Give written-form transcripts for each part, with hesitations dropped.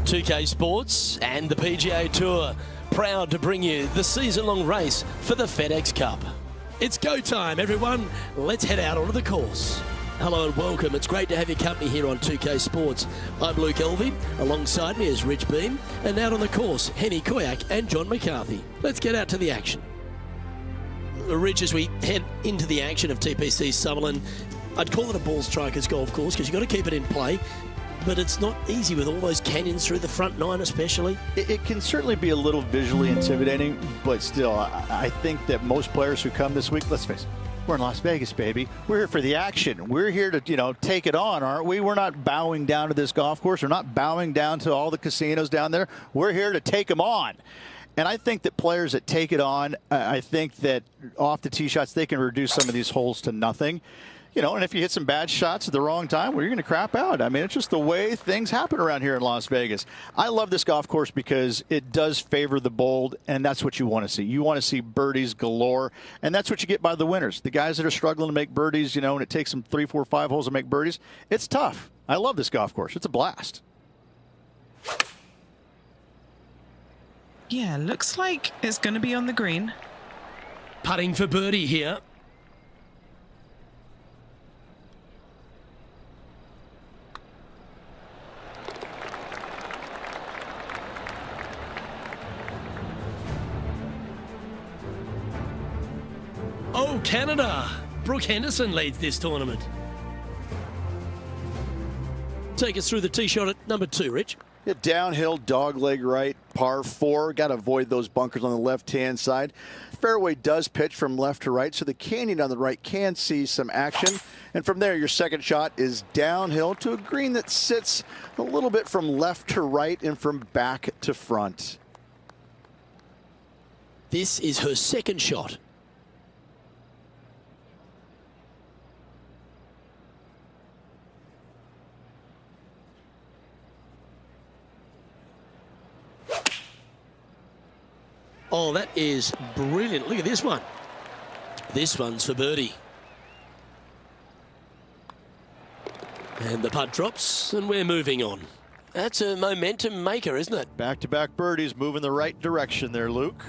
2K Sports and the PGA Tour, proud to bring you the season-long race for the FedEx Cup. It's go time, everyone. Let's head out onto the course. Hello and welcome. It's great to have your company here on 2K Sports. I'm Luke Elvey. Alongside me is Rich Beam. And out on the course, Henny Koyak and John McCarthy. Let's get out to the action. Rich, as we head into the action of TPC Summerlin, I'd call it a ball striker's golf course because you've got to keep it in play. But it's not easy with all those canyons through the front nine especially. It can certainly be a little visually intimidating, but still, I think that most players who come this week, let's face it, we're in Las Vegas, baby. We're here for the action. We're here to, take it on, aren't we? We're not bowing down to this golf course. We're not bowing down to all the casinos down there. We're here to take them on. And I think that players that take it on, I think that off the tee shots, they can reduce some of these holes to nothing. And if you hit some bad shots at the wrong time, well, you're going to crap out. I mean, it's just the way things happen around here in Las Vegas. I love this golf course because it does favor the bold, and that's what you want to see. You want to see birdies galore, and that's what you get by the winners. The guys that are struggling to make birdies, and it takes them 3, 4, 5 holes to make birdies, it's tough. I love this golf course. It's a blast. Yeah, looks like it's going to be on the green. Putting for birdie here. Oh, Canada! Brooke Henderson leads this tournament. Take us through the tee shot at number 2, Rich. Yeah, downhill, dogleg right, par 4. Got to avoid those bunkers on the left-hand side. Fairway does pitch from left to right, so the canyon on the right can see some action. And from there, your second shot is downhill to a green that sits a little bit from left to right and from back to front. This is her second shot. Oh, that is brilliant. Look at this one. This one's for birdie. And the putt drops, and we're moving on. That's a momentum maker, isn't it? Back-to-back birdies, moving the right direction there, Luke.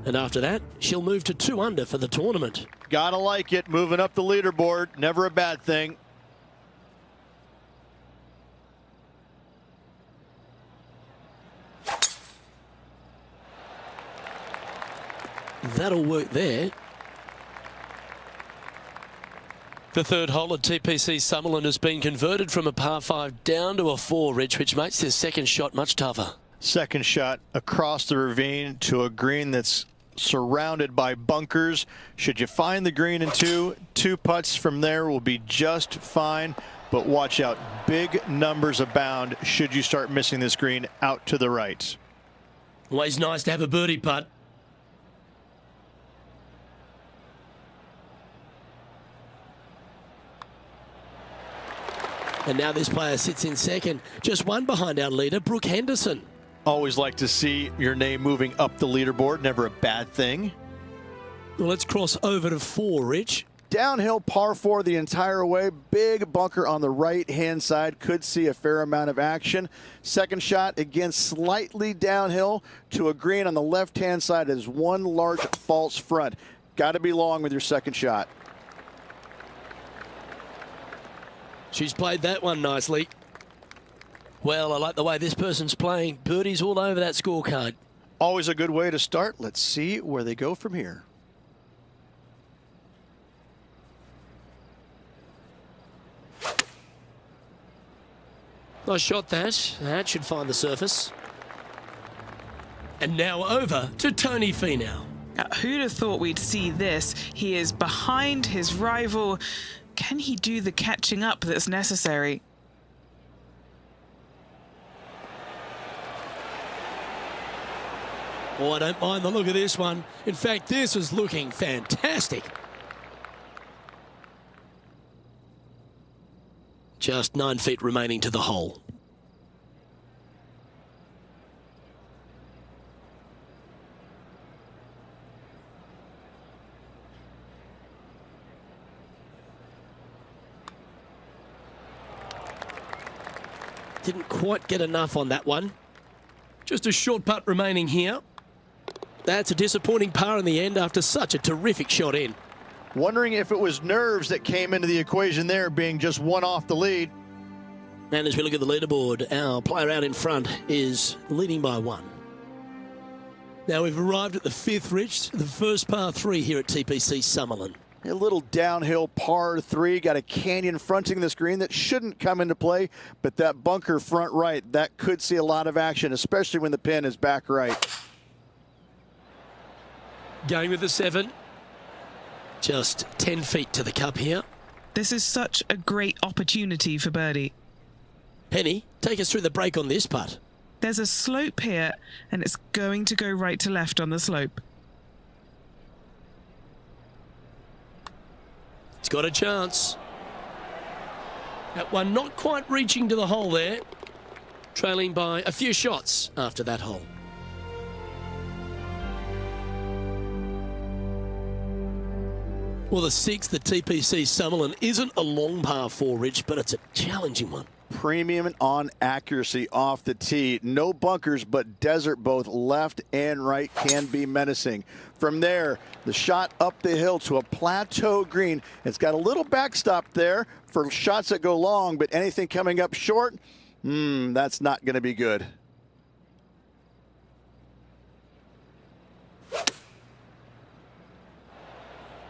And after that, she'll move to 2 under for the tournament. Gotta like it, moving up the leaderboard. Never a bad thing. That'll work there. The third hole at TPC Summerlin has been converted from a par 5 down to a 4, Rich, which makes his second shot much tougher. Second shot across the ravine to a green that's surrounded by bunkers. Should you find the green in 2 putts from there will be just fine. But watch out, big numbers abound should you start missing this green out to the right. Always nice to have a birdie putt. And now this player sits in second, just 1 behind our leader, Brooke Henderson. Always like to see your name moving up the leaderboard, never a bad thing. Well, let's cross over to 4, Rich. Downhill par 4 the entire way. Big bunker on the right-hand side. Could see a fair amount of action. Second shot, again, slightly downhill to a green on the left-hand side as one large false front. Got to be long with your second shot. She's played that one nicely. Well, I like the way this person's playing. Birdies all over that scorecard. Always a good way to start. Let's see where they go from here. Nice shot that. That should find the surface. And now over to Tony Finau. Who'd have thought we'd see this? He is behind his rival. Can he do the catching up that's necessary? Oh, I don't mind the look of this one. In fact, this is looking fantastic. Just 9 feet remaining to the hole. Didn't quite get enough on that one. Just a short putt remaining here. That's a disappointing par in the end after such a terrific shot in. Wondering if it was nerves that came into the equation there, being just one off the lead. And as we look at the leaderboard, our player out in front is leading by 1. Now we've arrived at the 5th, Rich, the first par 3 here at TPC Summerlin. A little downhill par 3, got a canyon fronting this green that shouldn't come into play, but that bunker front right, that could see a lot of action, especially when the pin is back right. Going with the 7. Just 10 feet to the cup here. This is such a great opportunity for birdie. Penny, take us through the break on this putt. There's a slope here, and it's going to go right to left on the slope. It's got a chance. That one not quite reaching to the hole there. Trailing by a few shots after that hole. Well, the 6th at TPC Summerlin isn't a long par 4, Rich, but it's a challenging one. Premium on accuracy off the tee. No bunkers, but desert both left and right can be menacing. From there, the shot up the hill to a plateau green. It's got a little backstop there for shots that go long, but anything coming up short, that's not going to be good.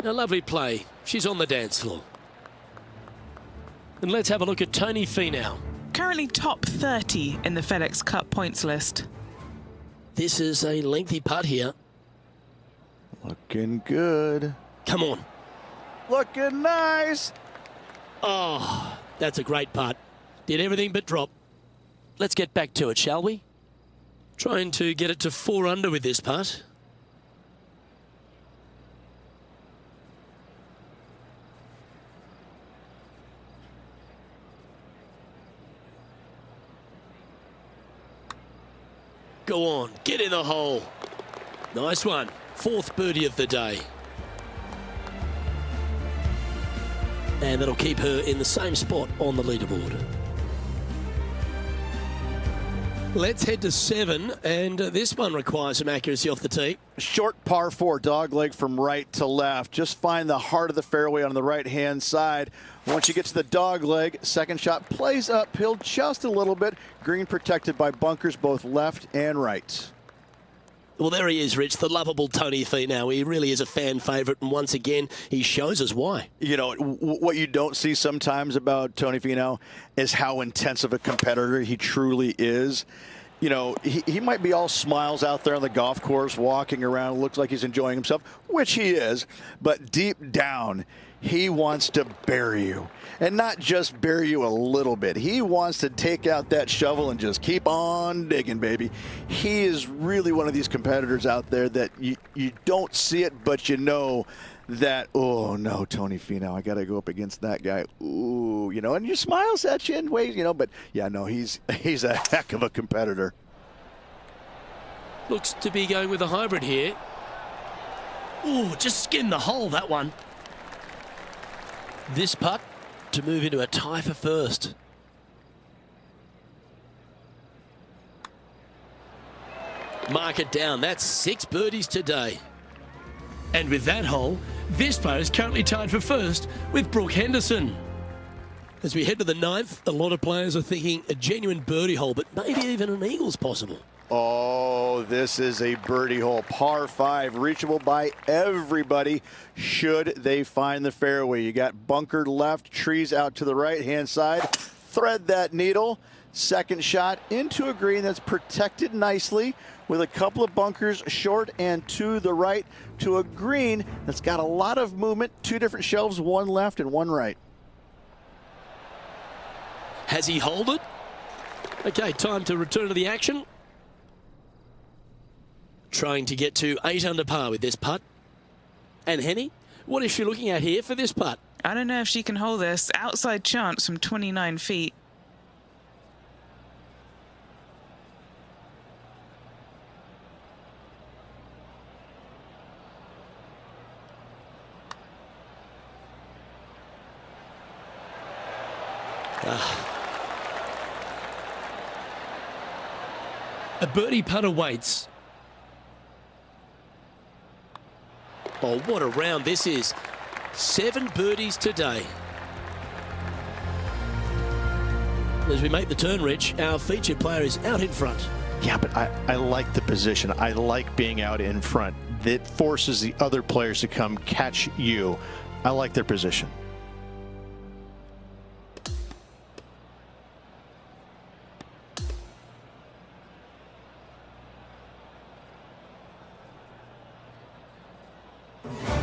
A lovely play. She's on the dance floor. And let's have a look at Tony Finau. Currently top 30 in the FedEx Cup points list. This is a lengthy putt here. Looking good. Come on. Looking nice. Oh, that's a great putt. Did everything but drop. Let's get back to it, shall we? Trying to get it to 4 under with this putt. Go on, get in the hole. Nice one. 4th birdie of the day. And that'll keep her in the same spot on the leaderboard. Let's head to 7, and this one requires some accuracy off the tee. Short par 4, dog leg from right to left. Just find the heart of the fairway on the right-hand side. Once you get to the dog leg, second shot plays uphill just a little bit. Green protected by bunkers both left and right. Well, there he is, Rich, the lovable Tony Finau. He really is a fan favourite, and once again, he shows us why. You know, what you don't see sometimes about Tony Finau is how intense of a competitor he truly is. You know, he might be all smiles out there on the golf course, walking around, looks like he's enjoying himself, which he is, but deep down, he wants to bury you. And not just bury you a little bit. He wants to take out that shovel and just keep on digging, baby. He is really one of these competitors out there that you don't see it, but you know that, oh no, Tony Finau, I got to go up against that guy. Ooh, you know, and he smiles at you in ways, you know, but yeah, no, he's a heck of a competitor. Looks to be going with a hybrid here. Ooh, just skinned the hole, that one. This putt to move into a tie for first. Mark it down. That's 6 birdies today. And with that hole, this player is currently tied for first with Brooke Henderson. As we head to the 9th, a lot of players are thinking a genuine birdie hole, but maybe even an eagle's possible. Oh, this is a birdie hole. Par 5, reachable by everybody should they find the fairway. You got bunkered left, trees out to the right-hand side. Thread that needle. Second shot into a green that's protected nicely with a couple of bunkers short and to the right to a green that's got a lot of movement. 2 different shelves, 1 left and 1 right. Has he holed it? Okay, time to return to the action. Trying to get to 8 under par with this putt. And Henny, what is she looking at here for this putt? I don't know if she can hold this. Outside chance from 29 feet. A birdie putt awaits. Oh, what a round this is. 7 birdies today. As we make the turn, Rich, our featured player is out in front. Yeah, but I like the position. I like being out in front. That forces the other players to come catch you. I like their position.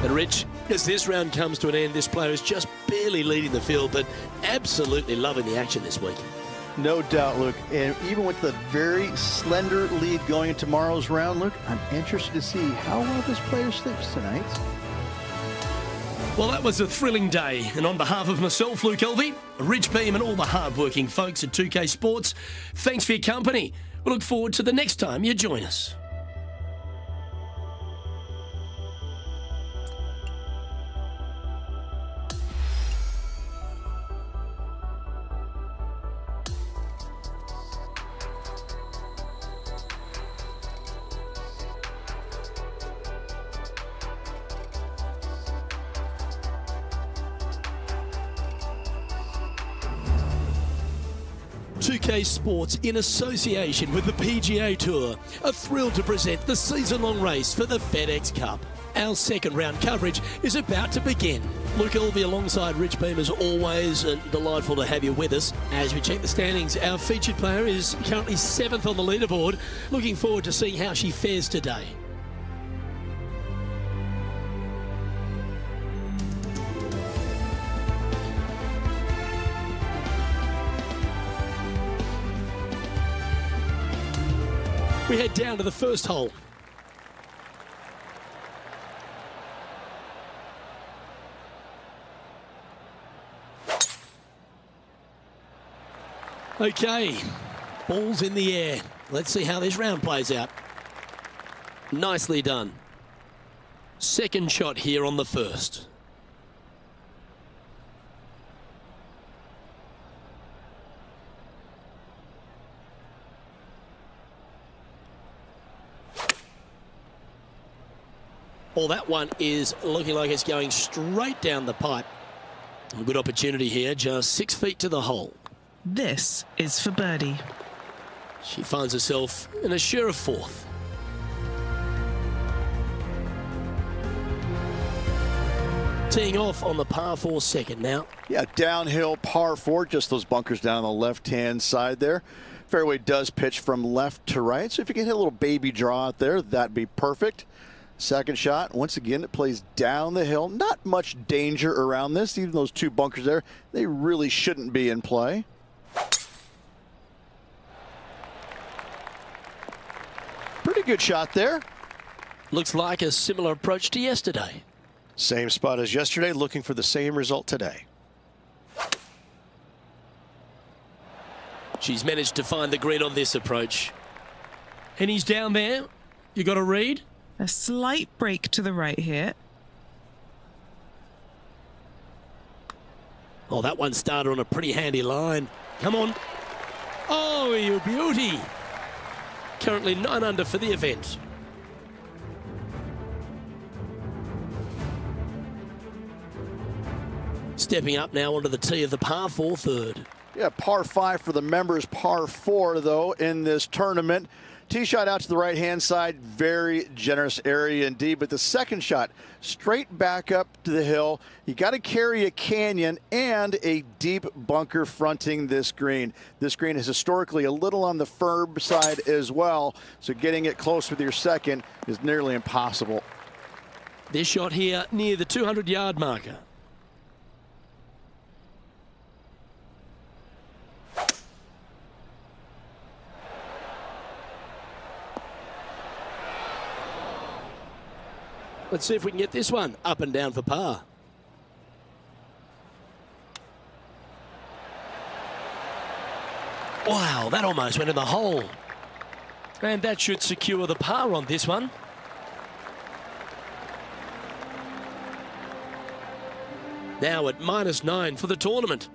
And Rich, as this round comes to an end, this player is just barely leading the field, but absolutely loving the action this week. No doubt, Luke. And even with the very slender lead going into tomorrow's round, Luke, I'm interested to see how well this player sleeps tonight. Well, that was a thrilling day. And on behalf of myself, Luke Elvey, Rich Beam, and all the hard-working folks at 2K Sports, thanks for your company. We look forward to the next time you join us. Pga Sports, in association with the PGA Tour, are thrilled to present the season-long race for the FedEx Cup. Our second round coverage is about to begin. Luke Elvey alongside Rich Beam as always, and delightful to have you with us. As we check the standings, our featured player is currently 7th on the leaderboard. Looking forward to seeing how she fares today. We head down to the first hole. Okay, ball's in the air. Let's see how this round plays out. Nicely done. Second shot here on the first. Well, that one is looking like it's going straight down the pipe. A good opportunity here, just 6 feet to the hole. This is for birdie. She finds herself in a sure fourth. Teeing off on the par 4 second now. Yeah, downhill par 4, just those bunkers down on the left-hand side there. Fairway does pitch from left to right, so if you can hit a little baby draw out there, that'd be perfect. Second shot, once again, it plays down the hill. Not much danger around this. Even those 2 bunkers there, they really shouldn't be in play. Pretty good shot there. Looks like a similar approach to yesterday. Same spot as yesterday, looking for the same result today. She's managed to find the green on this approach. And he's down there. You got a read? A slight break to the right here. Oh, that one started on a pretty handy line. Come on. Oh, you beauty. Currently 9 under for the event. Stepping up now onto the tee of the par 4 third. Yeah, par 5 for the members, par 4 though in this tournament. Tee shot out to the right-hand side, very generous area indeed. But the second shot, straight back up to the hill. You got to carry a canyon and a deep bunker fronting this green. This green is historically a little on the firm side as well, so getting it close with your second is nearly impossible. This shot here near the 200-yard marker. Let's see if we can get this one up and down for par. Wow, that almost went in the hole. And that should secure the par on this one. Now at -9 for the tournament.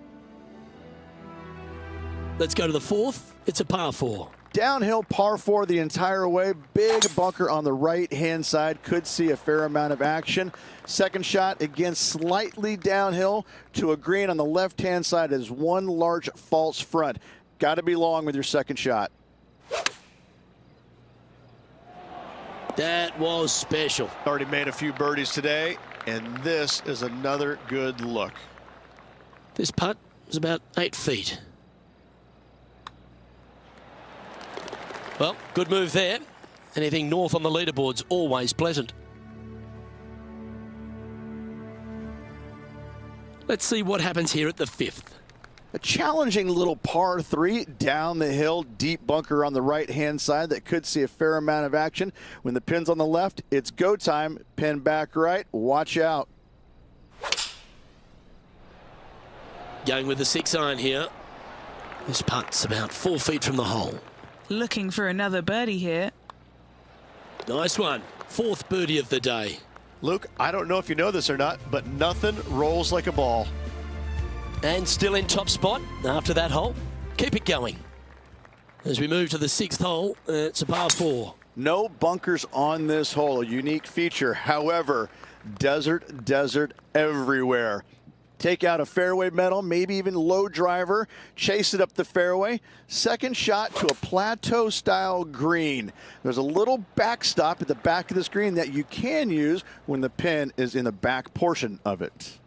Let's go to the fourth. It's a par 4. Downhill par 4 the entire way. Big bunker on the right-hand side. Could see a fair amount of action. Second shot, again, slightly downhill to a green on the left-hand side is one large false front. Got to be long with your second shot. That was special. Already made a few birdies today, and this is another good look. This putt is about 8 feet. Well, good move there. Anything north on the leaderboard's always pleasant. Let's see what happens here at the 5th. A challenging little par 3 down the hill, deep bunker on the right-hand side that could see a fair amount of action. When the pin's on the left, it's go time. Pin back right. Watch out. Going with the 6-iron here. This putt's about 4 feet from the hole. Looking for another birdie here. Nice one. 4th birdie of the day. Luke, I don't know if you know this or not, but nothing rolls like a ball. And still in top spot after that hole. Keep it going. As we move to the 6th hole, it's a par 4. No bunkers on this hole, a unique feature. However, desert everywhere. Take out a fairway metal, maybe even low driver, chase it up the fairway. Second shot to a plateau style green. There's a little backstop at the back of this green that you can use when the pin is in the back portion of it.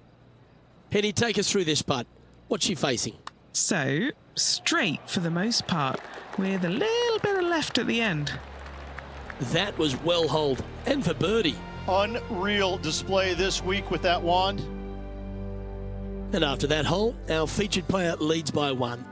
Henny, take us through this putt. What's she facing? So, straight for the most part, with a little bit of left at the end. That was well holed, and for birdie. Unreal display this week with that wand. And after that hole, our featured player leads by 1.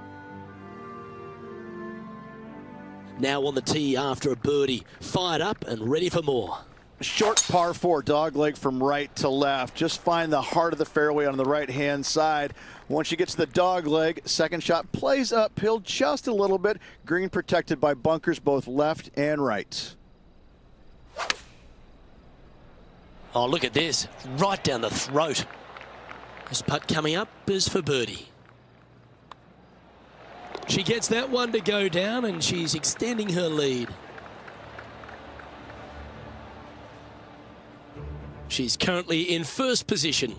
Now on the tee after a birdie, fired up and ready for more. Short par 4, dog leg from right to left. Just find the heart of the fairway on the right-hand side. Once you get to the dog leg, second shot plays uphill just a little bit. Green protected by bunkers both left and right. Oh, look at this. Right down the throat. This putt coming up is for birdie. She gets that one to go down, and she's extending her lead. She's currently in first position.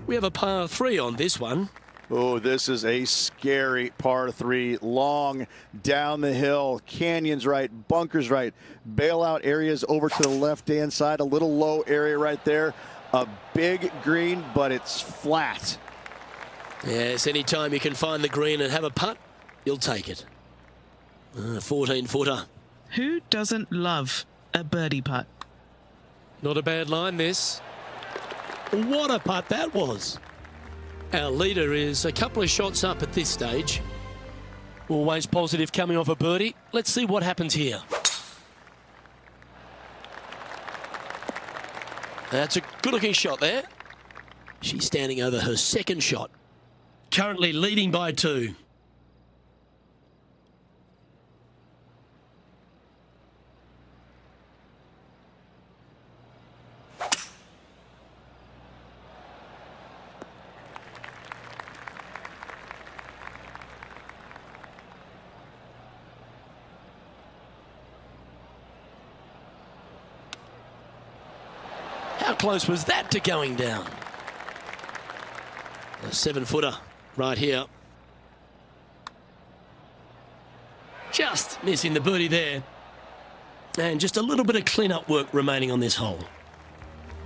We have a par 3 on this one. Oh, this is a scary par 3. Long down the hill, canyons right, bunkers right, bailout areas over to the left-hand side, a little low area right there. A big green, but it's flat. Yes, anytime you can find the green and have a putt, you'll take it. 14-footer. Who doesn't love a birdie putt? Not a bad line, this. What a putt that was. Our leader is a couple of shots up at this stage. Always positive coming off a birdie. Let's see what happens here. That's a good-looking shot there. She's standing over her second shot. Currently leading by 2. How close was that to going down? A 7-footer right here. Just missing the birdie there. And just a little bit of clean-up work remaining on this hole.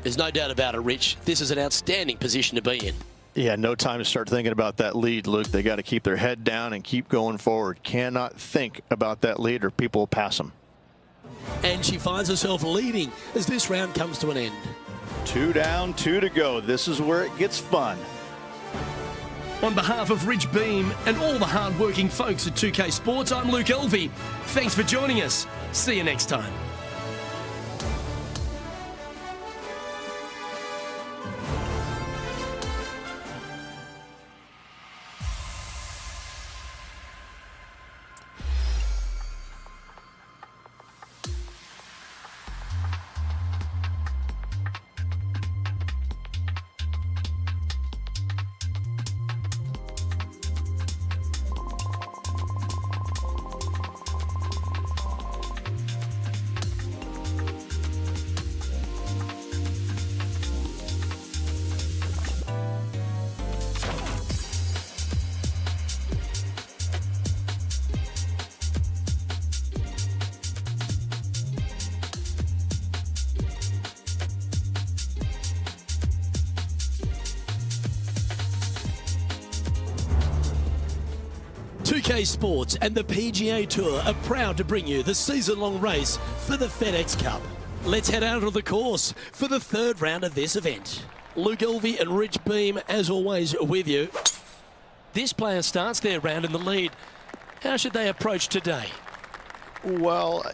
There's no doubt about it, Rich. This is an outstanding position to be in. Yeah, no time to start thinking about that lead, Luke. They got to keep their head down and keep going forward. Cannot think about that lead or people will pass them. And she finds herself leading as this round comes to an end. 2 down, 2 to go. This is where it gets fun. On behalf of Rich Beam and all the hard-working folks at 2K Sports, I'm Luke Elvey. Thanks for joining us. See you next time. 2K Sports and the PGA Tour are proud to bring you the season-long race for the FedEx Cup. Let's head out on the course for the third round of this event. Luke Elvey and Rich Beam, as always, with you. This player starts their round in the lead. How should they approach today? Well,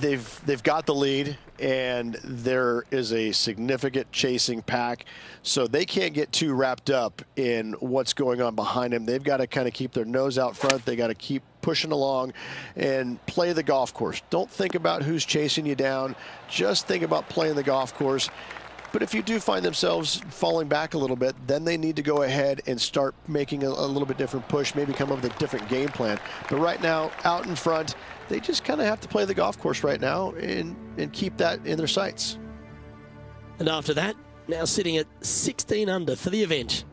they've got the lead, and there is a significant chasing pack, so they can't get too wrapped up in what's going on behind them. They've got to kind of keep their nose out front. They got to keep pushing along and play the golf course. Don't think about who's chasing you down. Just think about playing the golf course. But if you do find themselves falling back a little bit, then they need to go ahead and start making a little bit different push, maybe come up with a different game plan. But right now, out in front, they just kind of have to play the golf course right now and keep that in their sights. And after that, now sitting at 16 under for the event.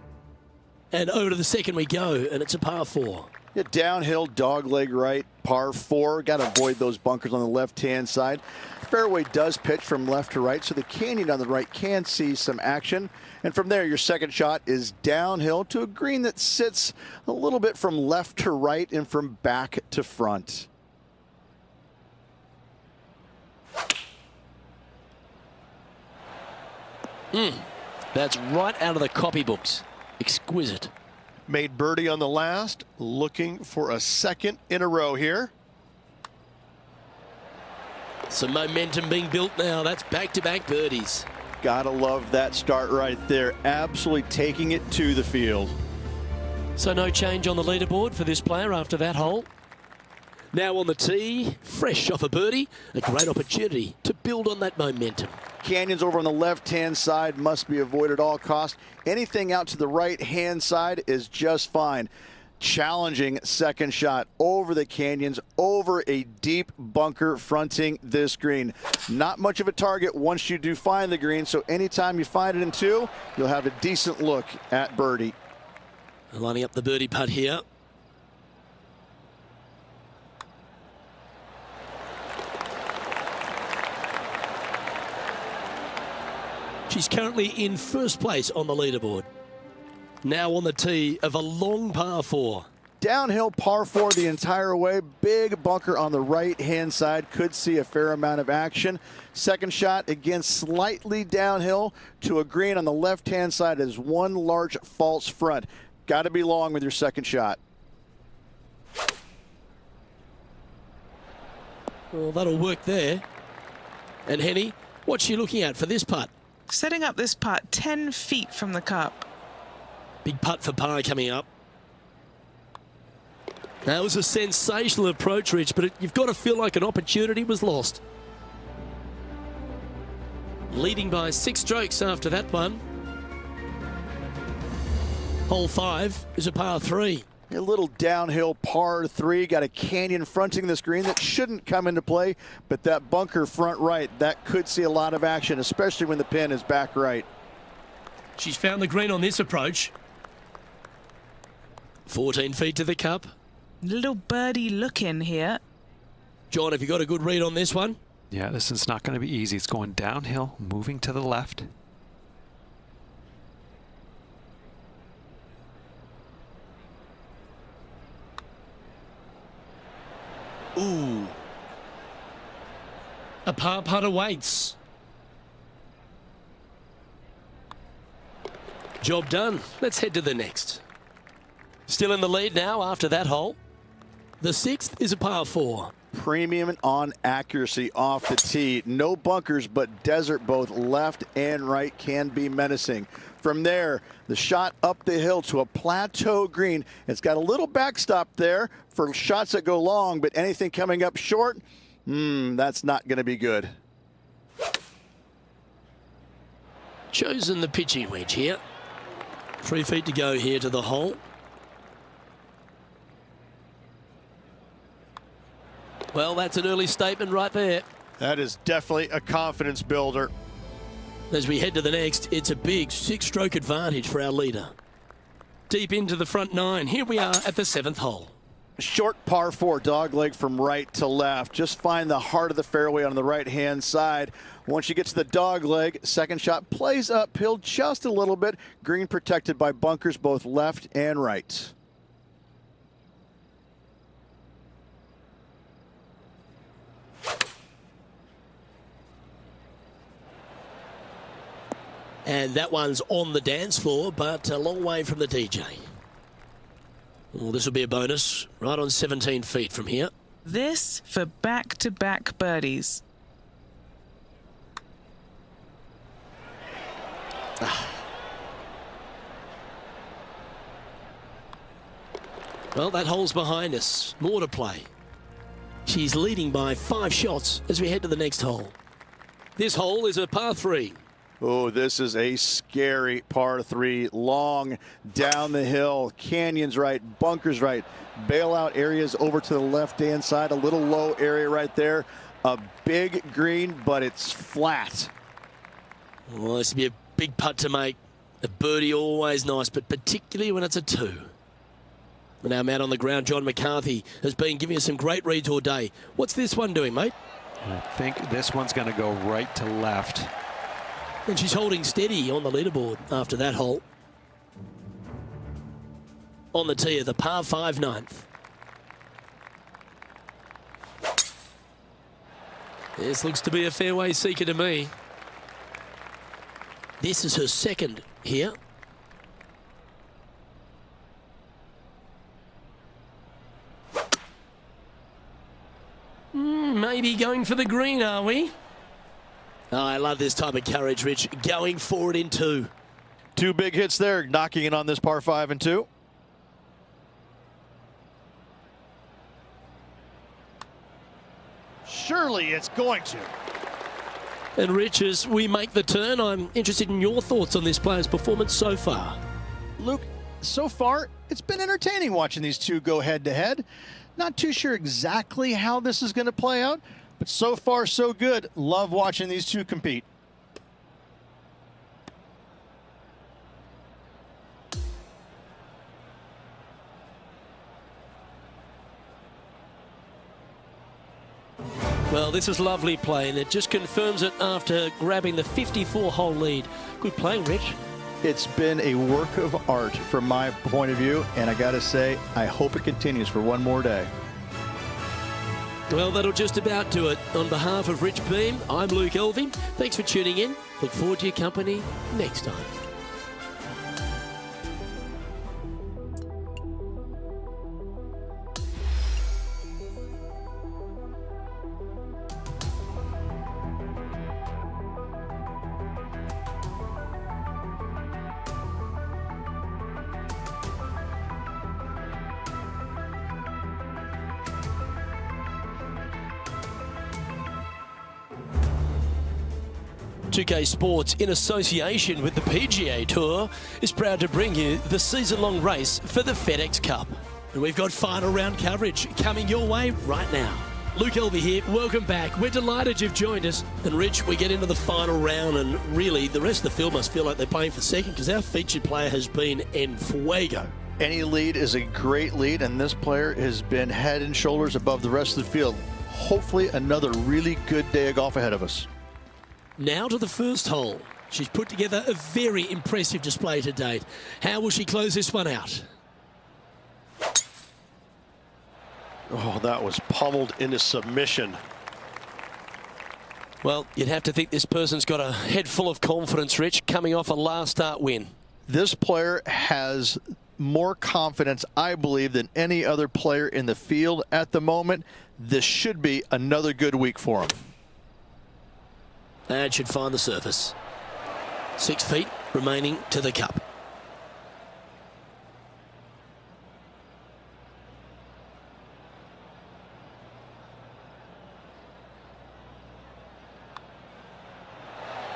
And over to the second we go, and it's a par 4. Yeah, downhill, dogleg right, par 4. Got to avoid those bunkers on the left-hand side. Fairway does pitch from left to right, so the canyon on the right can see some action. And from there, your second shot is downhill to a green that sits a little bit from left to right and from back to front. That's right out of the copybooks. Exquisite. Made birdie on the last, looking for a second in a row here. Some momentum being built now. That's back-to-back birdies. Gotta love that start right there. Absolutely taking it to the field. So no change on the leaderboard for this player after that hole. Now on the tee, fresh off a birdie, a great opportunity to build on that momentum. Canyons over on the left-hand side must be avoided at all costs. Anything out to the right-hand side is just fine. Challenging second shot over the canyons, over a deep bunker fronting this green. Not much of a target once you do find the green, so anytime you find it in 2, you'll have a decent look at birdie. Lining up the birdie putt here. She's currently in first place on the leaderboard. Now on the tee of a long par 4. Downhill par 4 the entire way. Big bunker on the right-hand side. Could see a fair amount of action. Second shot, again, slightly downhill to a green on the left-hand side is one large false front. Got to be long with your second shot. Well, that'll work there. And Henny, what's she looking at for this putt? Setting up this putt 10 feet from the cup. Big putt for par coming up. That was a sensational approach, Rich, but you've got to feel like an opportunity was lost. Leading by 6 strokes after that one. Hole 5 is a par 3. A little downhill par 3. Got a canyon fronting this green that shouldn't come into play, but that bunker front right, that could see a lot of action, especially when the pin is back right. She's found the green on this approach. 14 feet to the cup. Little birdie look in here. John, have you got a good read on this one? Yeah, this is not going to be easy. It's going downhill, moving to the left. Ooh. A par putt awaits. Job done. Let's head to the next. Still in the lead now after that hole. The 6th is a par 4. Premium on accuracy off the tee. No bunkers, but desert both left and right can be menacing. From there, the shot up the hill to a plateau green. It's got a little backstop there for shots that go long, but anything coming up short, that's not going to be good. Chosen the pitching wedge here. 3 feet to go here to the hole. Well, that's an early statement right there. That is definitely a confidence builder. As we head to the next, it's a big 6-stroke advantage for our leader. Deep into the front 9. Here we are at the 7th hole. Short par 4, dogleg from right to left. Just find the heart of the fairway on the right-hand side. Once you get to the dogleg, second shot plays uphill just a little bit. Green protected by bunkers both left and right. And that one's on the dance floor, but a long way from the DJ. Well, this will be a bonus, right on 17 feet from here. This for back-to-back birdies. Well, that hole's behind us. More to play. She's leading by 5 shots as we head to the next hole. This hole is a par 3. Oh, this is a scary par 3. Long, down the hill, canyons right, bunkers right, bailout areas over to the left-hand side, a little low area right there. A big green, but it's flat. Well, this will be a big putt to make. A birdie always nice, but particularly when it's a 2. And our man on the ground, John McCarthy, has been giving us some great reads all day. What's this one doing, mate? I think this one's going to go right to left. And she's holding steady on the leaderboard after that hole. On the tee of the par 5 ninth. This looks to be a fairway seeker to me. This is her second here. Maybe going for the green, are we? Oh, I love this type of courage, Rich. Going for it in 2. 2 big hits there, knocking in on this par 5 and 2. Surely it's going to. And Rich, as we make the turn, I'm interested in your thoughts on this player's performance so far. Luke, so far, it's been entertaining watching these two go head-to-head. Not too sure exactly how this is going to play out, but so far, so good. Love watching these two compete. Well, this is lovely play, and it just confirms it after grabbing the 54-hole lead. Good playing, Rich. It's been a work of art from my point of view, and I got to say, I hope it continues for one more day. Well, that'll just about do it. On behalf of Rich Beam, I'm Luke Elvey. Thanks for tuning in. Look forward to your company next time. Pga Sports, in association with the Pga Tour, is proud to bring you the season-long race for the FedEx Cup. And we've got final round coverage coming your way right now. Luke Elvey here, welcome back. We're delighted you've joined us. And Rich, we get into the final round, and really the rest of the field must feel like they're playing for second because our featured player has been en fuego. Any lead is a great lead, and this player has been head and shoulders above the rest of the field. Hopefully another really good day of golf ahead of us. Now to the first hole. She's put together a very impressive display to date. How will she close this one out? Oh, that was pummeled into submission. Well, you'd have to think this person's got a head full of confidence, Rich, coming off a last start win. This player has more confidence, I believe, than any other player in the field at the moment. This should be another good week for him. And should find the surface. 6 feet remaining to the cup.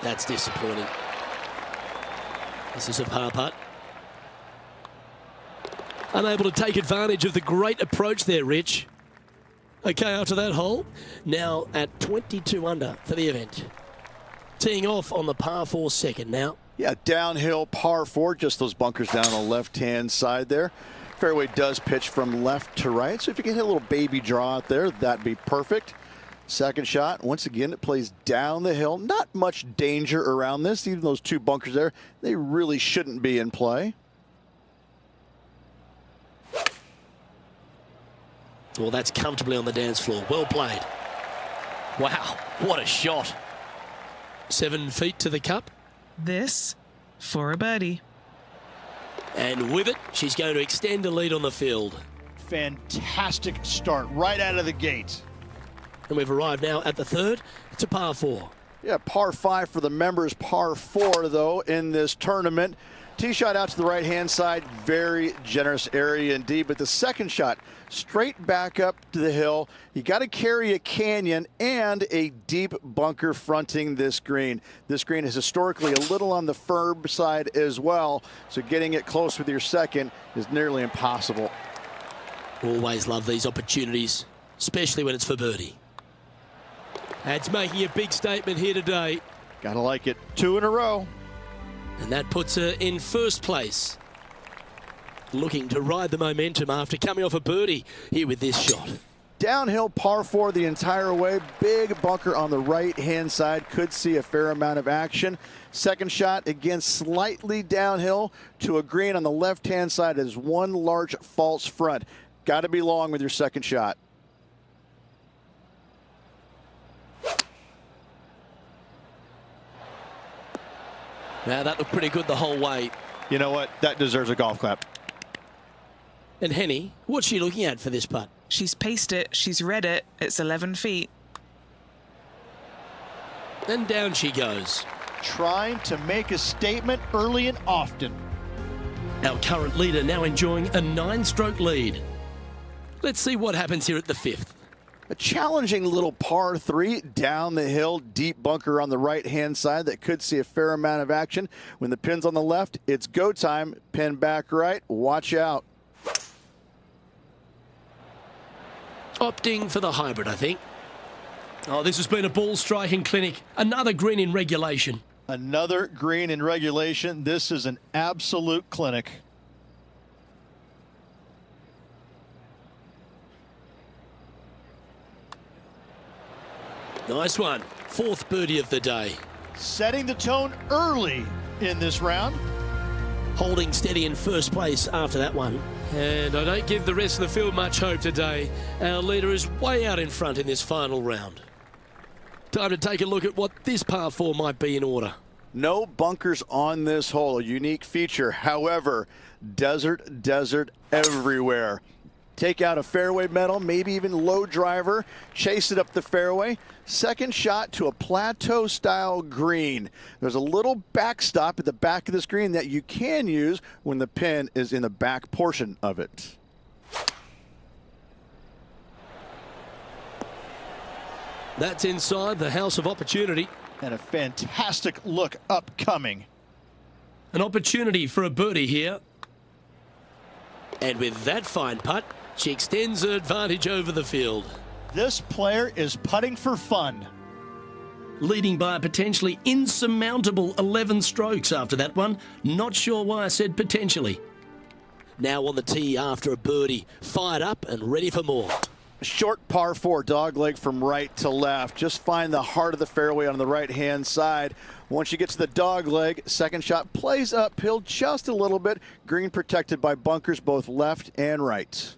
That's disappointing. This is a par putt. Unable to take advantage of the great approach there, Rich. Okay, after that hole, now at 22 under for the event. Teeing off on the par 4 second now. Yeah, downhill par 4, just those bunkers down on the left-hand side there. Fairway does pitch from left to right, so if you can hit a little baby draw out there, that'd be perfect. Second shot, once again, it plays down the hill. Not much danger around this, even those 2 bunkers there. They really shouldn't be in play. Well, that's comfortably on the dance floor. Well played. Wow, what a shot. 7 feet to the cup. This for a birdie. And with it, she's going to extend a lead on the field. Fantastic start right out of the gate. And we've arrived now at the third. It's a par 4. Yeah, par 5 for the members, par 4 though in this tournament. Tee shot out to the right-hand side, very generous area indeed. But the second shot, straight back up to the hill. You got to carry a canyon and a deep bunker fronting this green. This green is historically a little on the firm side as well, so getting it close with your second is nearly impossible. Always love these opportunities, especially when it's for birdie. That's making a big statement here today. Gotta like it. 2 in a row. And that puts her in first place. Looking to ride the momentum after coming off a birdie here with this shot. Downhill par 4 the entire way. Big bunker on the right-hand side. Could see a fair amount of action. Second shot, again, slightly downhill to a green on the left-hand side as one large false front. Got to be long with your second shot. Now that looked pretty good the whole way. You know what? That deserves a golf clap. And Henny, what's she looking at for this putt? She's paced it. She's read it. It's 11 feet. And down she goes. Trying to make a statement early and often. Our current leader now enjoying a 9-stroke lead. Let's see what happens here at the 5th. A challenging little par 3 down the hill, deep bunker on the right-hand side that could see a fair amount of action. When the pin's on the left, it's go time. Pin back right. Watch out. Opting for the hybrid, I think. Oh, this has been a ball striking clinic. Another green in regulation. Another green in regulation. This is an absolute clinic. Nice one. 4th birdie of the day. Setting the tone early in this round. Holding steady in first place after that one. And I don't give the rest of the field much hope today. Our leader is way out in front in this final round. Time to take a look at what this par 4 might be in order. No bunkers on this hole, a unique feature. However, desert everywhere. Take out a fairway metal, maybe even low driver, chase it up the fairway. Second shot to a plateau style green. There's a little backstop at the back of this green that you can use when the pin is in the back portion of it. That's inside the house of opportunity. And a fantastic look upcoming. An opportunity for a birdie here. And with that fine putt, she extends her advantage over the field. This player is putting for fun. Leading by a potentially insurmountable 11 strokes after that one. Not sure why I said potentially. Now on the tee after a birdie. Fired up and ready for more. Short par 4 dogleg from right to left. Just find the heart of the fairway on the right-hand side. Once you get to the dogleg, second shot plays uphill just a little bit. Green protected by bunkers both left and right.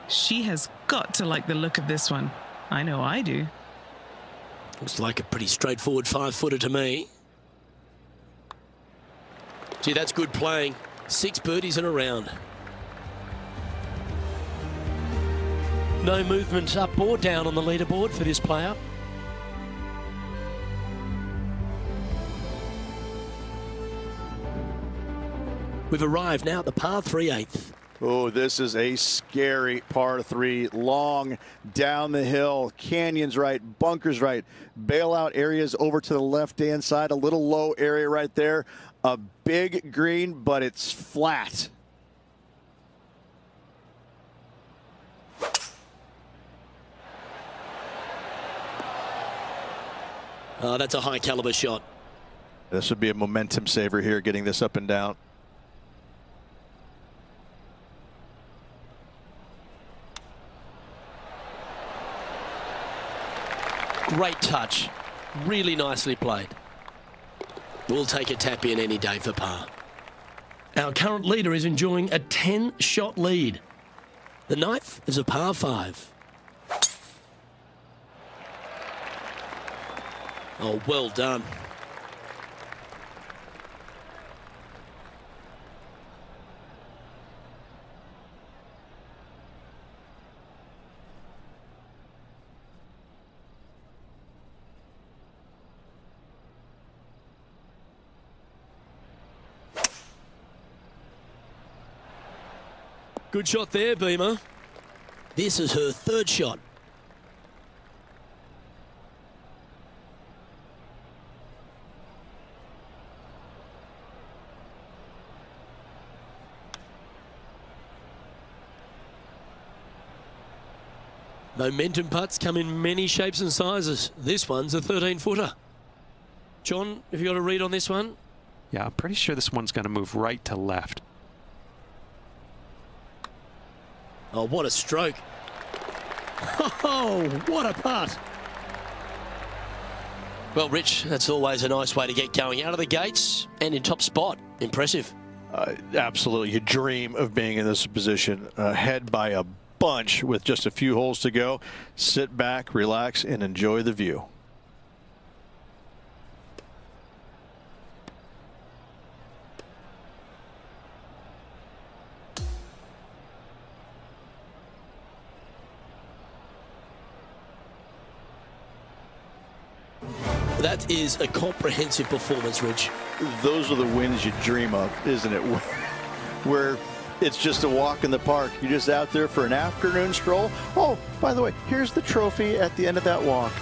She has got to like the look of this one. I know I do. Looks like a pretty straightforward 5-footer to me. Gee, that's good playing. 6 birdies in a round. No movement up or down on the leaderboard for this player. We've arrived now at the par 3 8th. Oh, this is a scary par 3. Long down the hill. Canyons right, bunkers right. Bailout areas over to the left-hand side. A little low area right there. A big green, but it's flat. Oh, that's a high caliber shot. This would be a momentum saver here, getting this up and down. Great touch. Really nicely played. We'll take a tap in any day for par. Our current leader is enjoying a 10-shot lead. The ninth is a par 5. Oh, well done. Good shot there, Beamer. This is her 3rd shot. Momentum putts come in many shapes and sizes. This one's a 13-footer. John, have you got a read on this one? Yeah, I'm pretty sure this one's going to move right to left. Oh, what a stroke. Oh, what a putt. Well, Rich, that's always a nice way to get going out of the gates and in top spot. Impressive. Absolutely. You dream of being in this position, ahead by a bunch with just a few holes to go. Sit back, relax, and enjoy the view. That is a comprehensive performance, Rich. Those are the wins you dream of, isn't it? Where it's just a walk in the park. You're just out there for an afternoon stroll. Oh, by the way, here's the trophy at the end of that walk.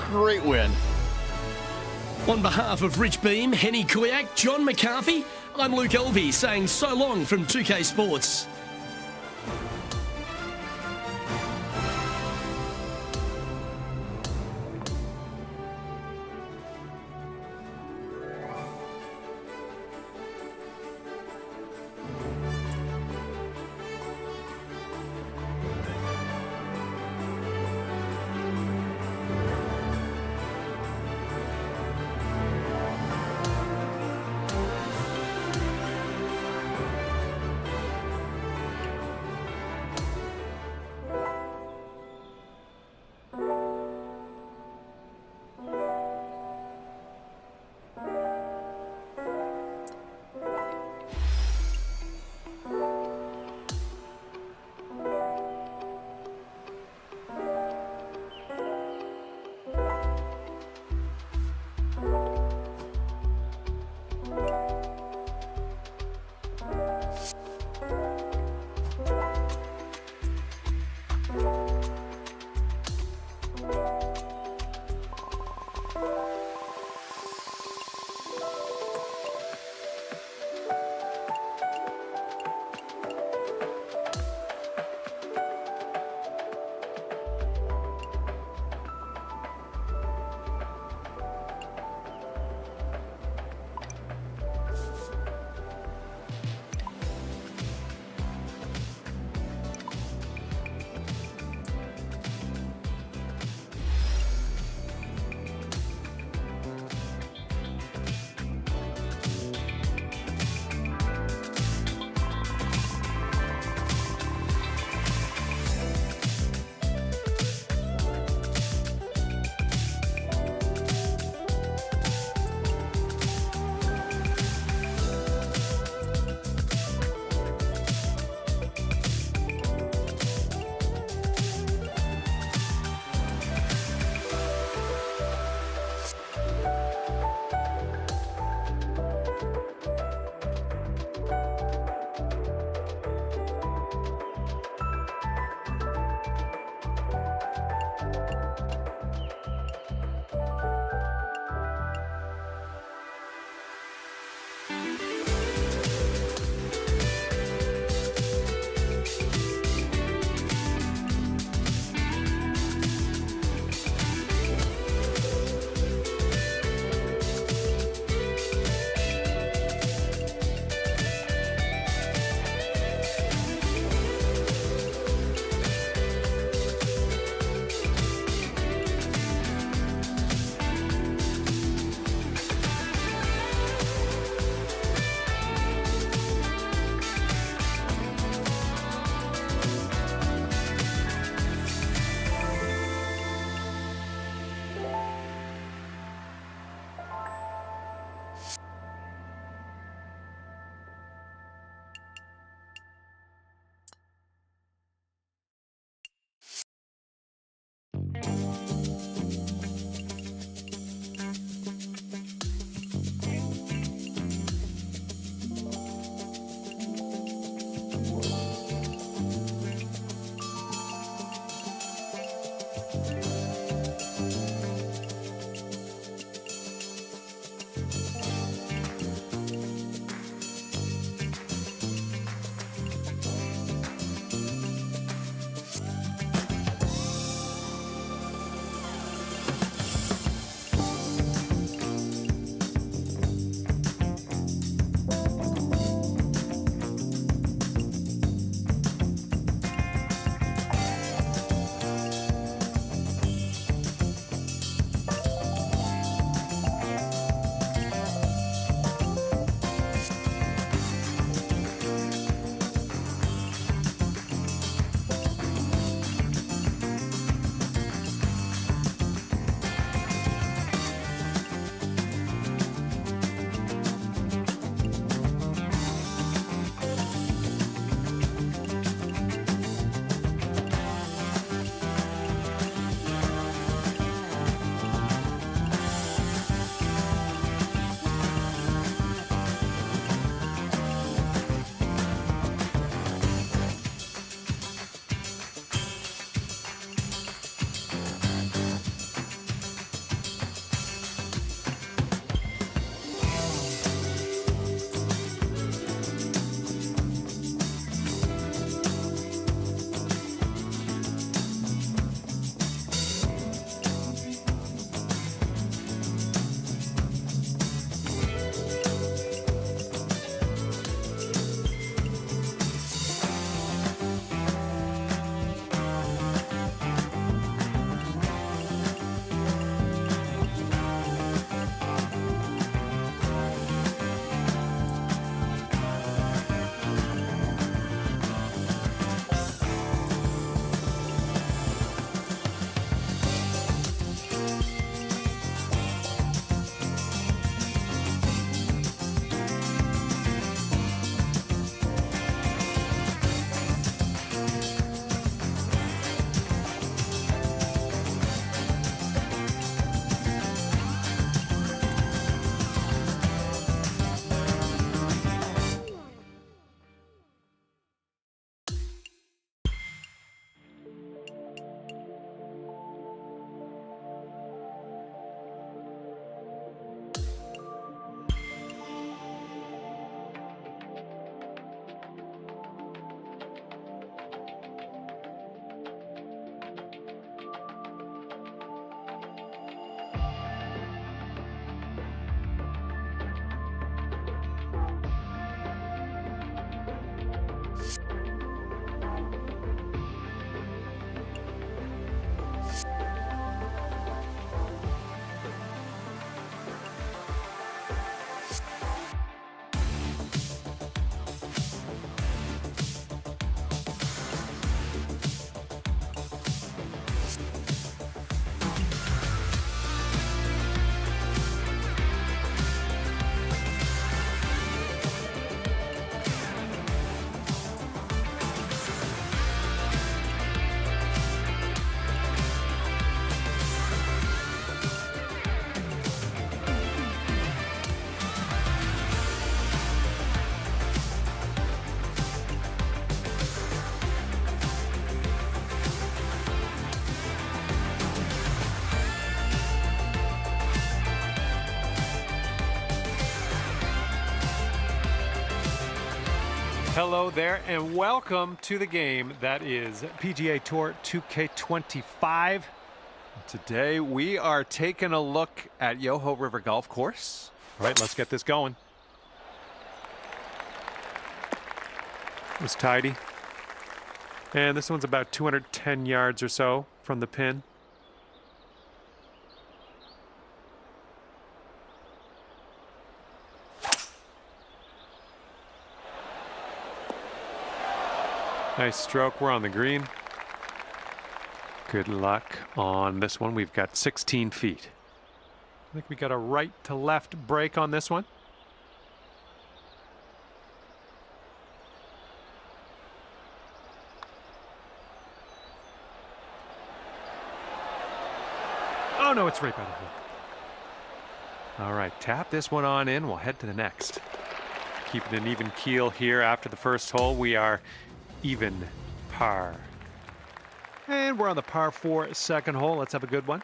Great win. On behalf of Rich Beam, Henny Kuyak, John McCarthy, I'm Luke Elvey saying so long from 2K Sports. Hello there and welcome to the game that is PGA Tour 2K25. Today we are taking a look at Yoho River Golf Course. All right, let's get this going. It was tidy. And this one's about 210 yards or so from the pin. Nice stroke. We're on the green. Good luck on this one. We've got 16 feet. I think we got a right to left break on this one. Oh no, it's right by the hole. All right, tap this one on in. We'll head to the next. Keeping an even keel here after the first hole. We are even par. And we're on the par 4 second hole. Let's have a good one.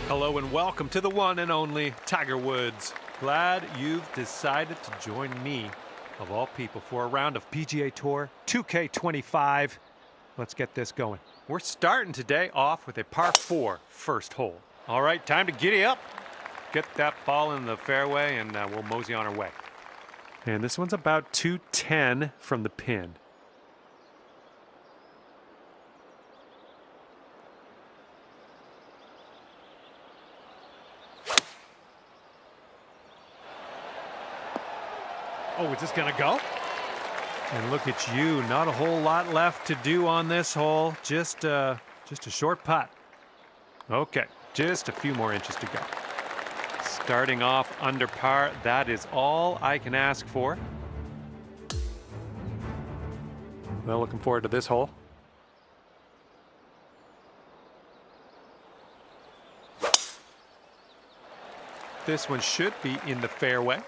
Hello and welcome to the one and only Tiger Woods. Glad you've decided to join me, of all people, for a round of PGA Tour 2K25. Let's get this going. We're starting today off with a par 4 first hole. All right, time to giddy up. Get that ball in the fairway and we'll mosey on our way. And this one's about 210 from the pin. Oh, is this gonna go? And look at you, not a whole lot left to do on this hole. Just a short putt. Okay, just a few more inches to go. Starting off under par, that is all I can ask for. Well, looking forward to this hole. This one should be in the fairway.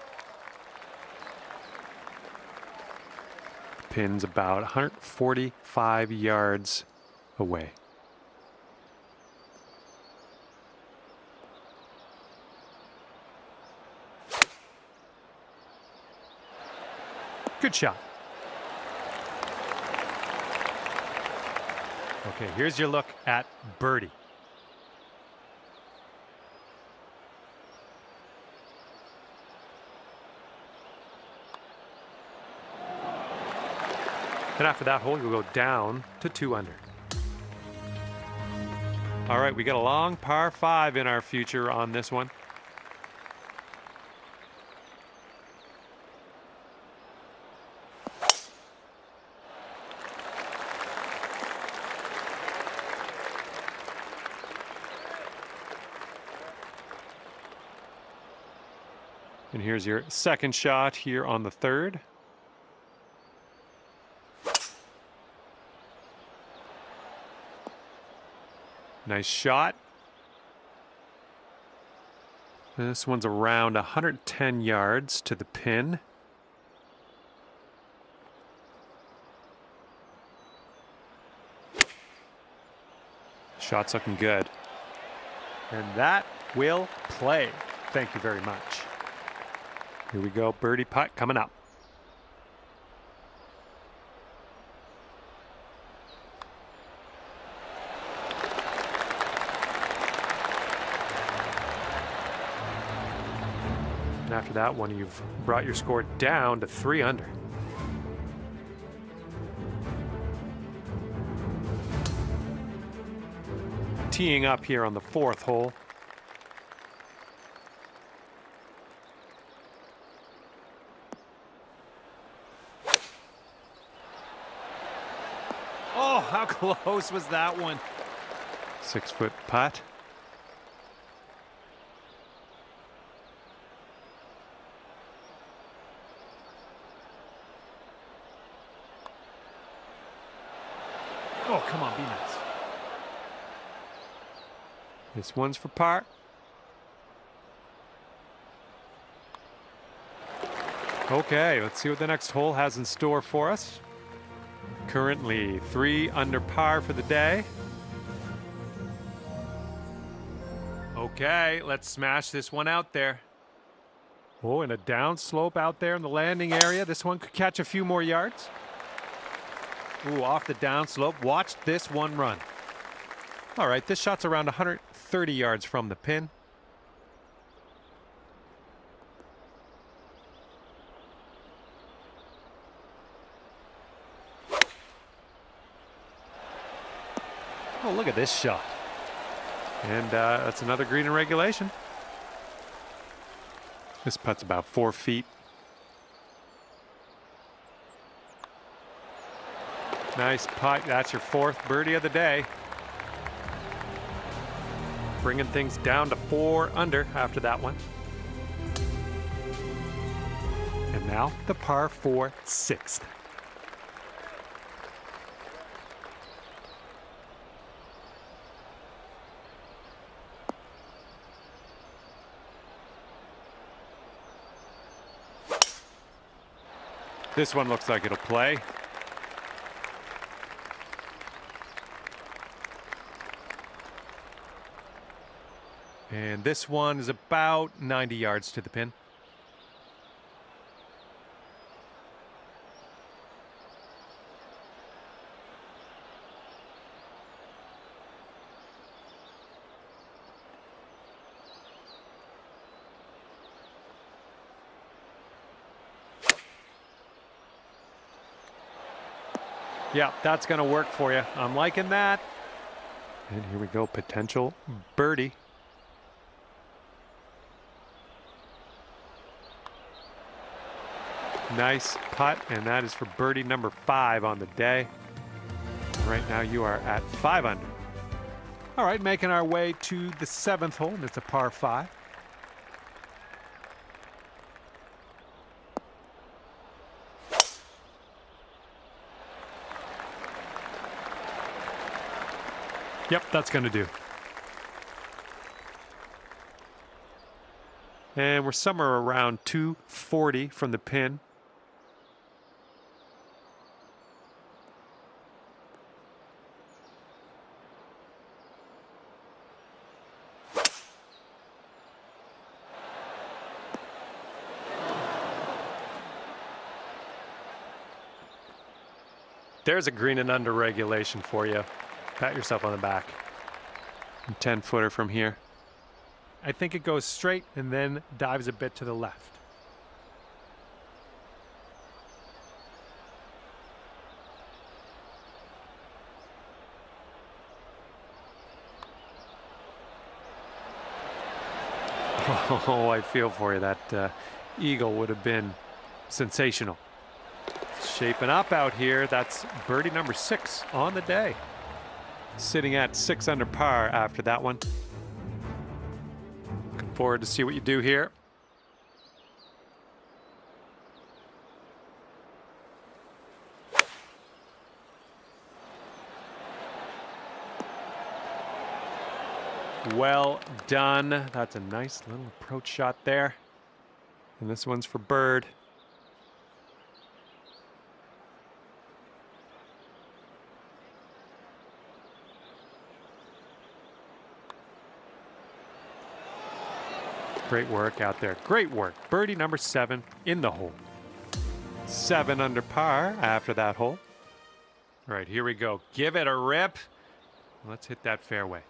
Pin's about 145 yards away. Good shot. Okay, here's your look at birdie. And after that hole, you'll go down to 2 under. All right, we got a long par 5 in our future on this one. And here's your second shot here on the 3rd. Nice shot. This one's around 110 yards to the pin. Shot's looking good. And that will play. Thank you very much. Here we go, birdie putt coming up. And after that one, you've brought your score down to 3 under. Teeing up here on the 4th hole. Oh, how close was that one? 6-foot putt. Oh, come on, be nice. This one's for par. Okay, let's see what the next hole has in store for us. Currently 3 under par for the day. Okay, let's smash this one out there. Oh, and a down slope out there in the landing area. This one could catch a few more yards. Ooh, off the down slope. Watch this one run. All right, this shot's around 130 yards from the pin. Oh, look at this shot. And that's another green in regulation. This putt's about 4 feet. Nice putt. That's your 4th birdie of the day. Bringing things down to 4 under after that one. And now the par 4 6th. This one looks like it'll play. And this one is about 90 yards to the pin. Yeah, that's going to work for you. I'm liking that. And here we go, potential birdie. Nice putt, and that is for birdie number 5 on the day. Right now you are at 5 under. All right, making our way to the 7th hole, and it's a par 5. Yep, that's going to do. And we're somewhere around 240 from the pin. There's a green and under regulation for you. Pat yourself on the back. 10-footer from here. I think it goes straight and then dives a bit to the left. Oh, I feel for you. That eagle would have been sensational. Shaping up out here. That's birdie number 6 on the day. Sitting at 6 under par after that one. Looking forward to see what you do here. Well done. That's a nice little approach shot there. And this one's for bird. Great work out there. Great work. Birdie number 7 in the hole. 7 under par after that hole. All right, here we go. Give it a rip. Let's hit that fairway.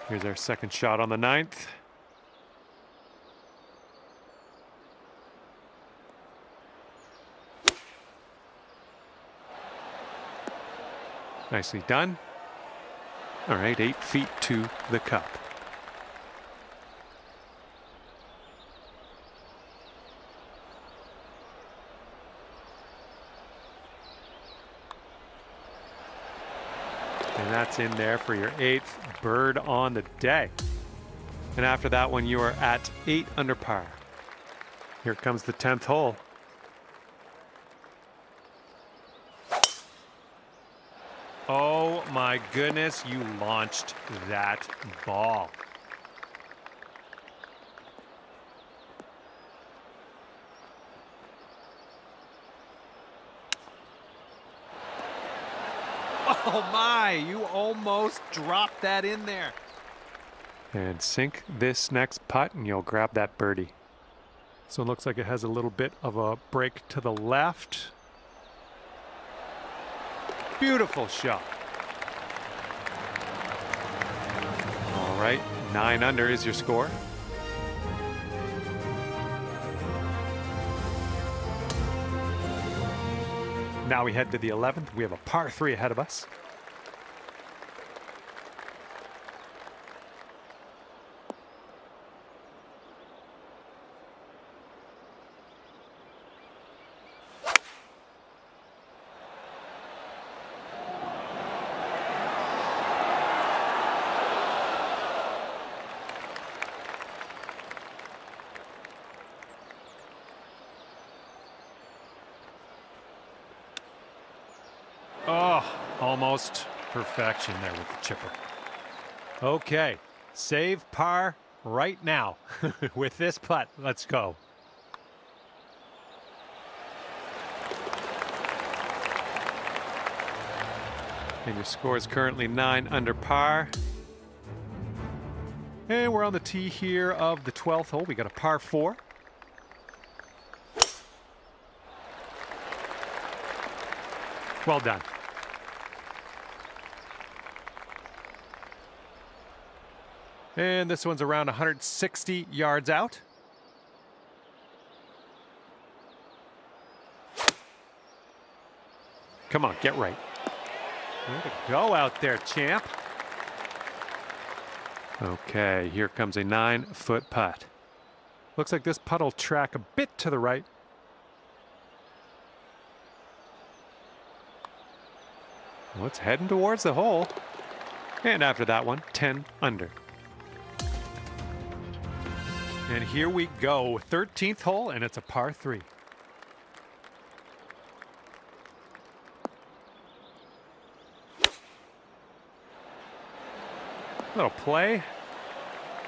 Here's our second shot on the 9th. Nicely done. All right, 8 feet to the cup. And that's in there for your 8th bird on the day. And after that one, you are at 8 under par. Here comes the 10th hole. Oh my goodness, you launched that ball. Oh my, you almost dropped that in there. And sink this next putt and you'll grab that birdie. So it looks like it has a little bit of a break to the left. Beautiful shot. All right, 9 under is your score. Now we head to the 11th. We have a par 3 ahead of us. Oh, almost perfection there with the chipper. Okay, save par right now with this putt. Let's go. And your score is currently 9 under par. And we're on the tee here of the 12th hole. We got a par 4. Well done. And this one's around 160 yards out. Come on, get right. Way to go out there, champ. Okay, here comes a 9-foot putt. Looks like this putt will track a bit to the right. Well, it's heading towards the hole. And after that one, 10 under. And here we go, 13th hole, and it's a par 3. Little play.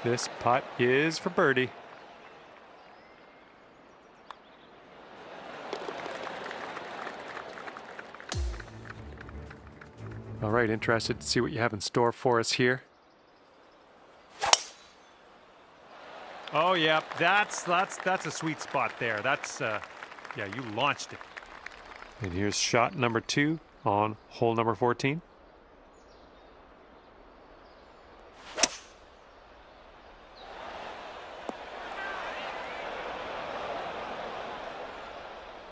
This putt is for birdie. All right, interested to see what you have in store for us here. Oh, yeah, that's a sweet spot there. That's, yeah, you launched it. And here's shot number 2 on hole number 14.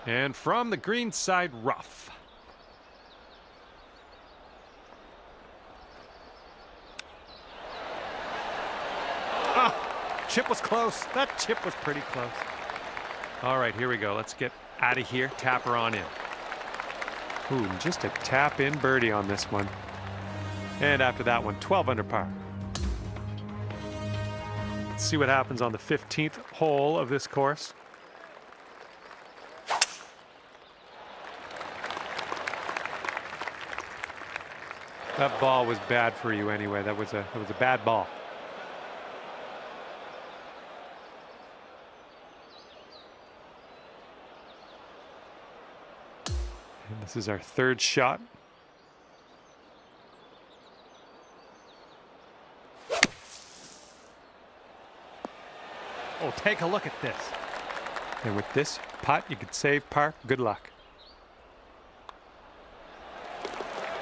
And from the green side rough. Chip was close. That chip was pretty close. All right, here we go. Let's get out of here. Tap her on in. Ooh, just a tap in birdie on this one. And after that one, 12 under par. Let's see what happens on the 15th hole of this course. That ball was bad for you anyway. That was a bad ball. And this is our 3rd shot. Oh, take a look at this. And with this putt, you could save par. Good luck.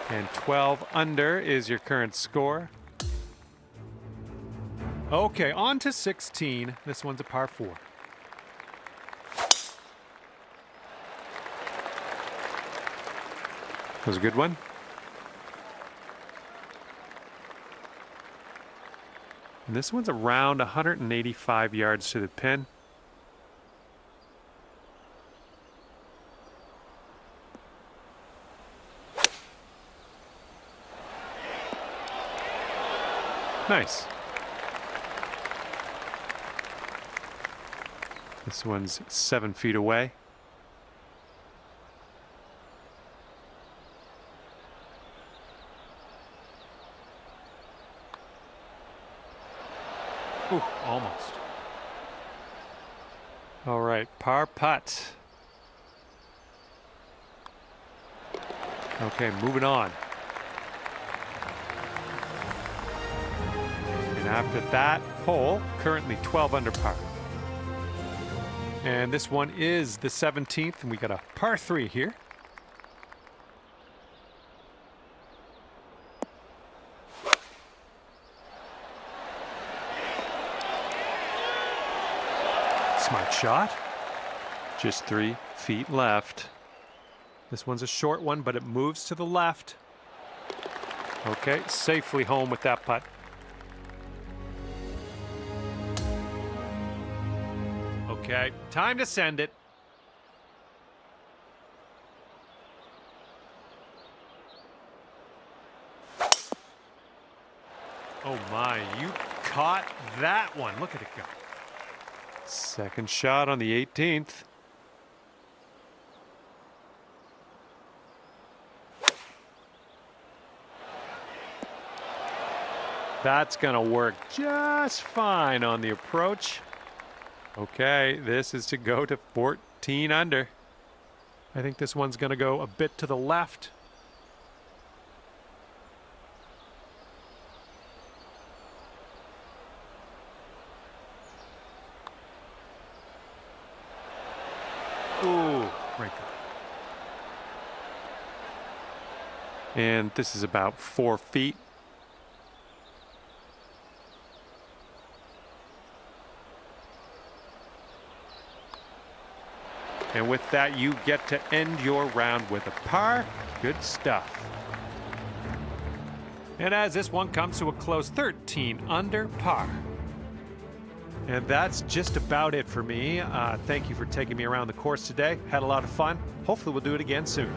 And 12 under is your current score. Okay, on to 16. This one's a par 4. That was a good one. And this one's around 185 yards to the pin. Nice. This one's 7 feet away. Ooh, almost. All right, par putt. Okay, moving on. And after that hole, currently 12 under par. And this one is the 17th, and we got a par 3 here. Smart shot. Just 3 feet left. This one's a short one, but it moves to the left. Okay, safely home with that putt. Okay, time to send it. Oh my, you caught that one. Look at it go. Second shot on the 18th. That's gonna work just fine on the approach. Okay, this is to go to 14 under. I think this one's gonna go a bit to the left. Ooh, right there. And this is about 4 feet. And with that, you get to end your round with a par. Good stuff. And as this one comes to a close, 13 under par. And that's just about it for me. Thank you for taking me around the course today. Had a lot of fun. Hopefully we'll do it again soon.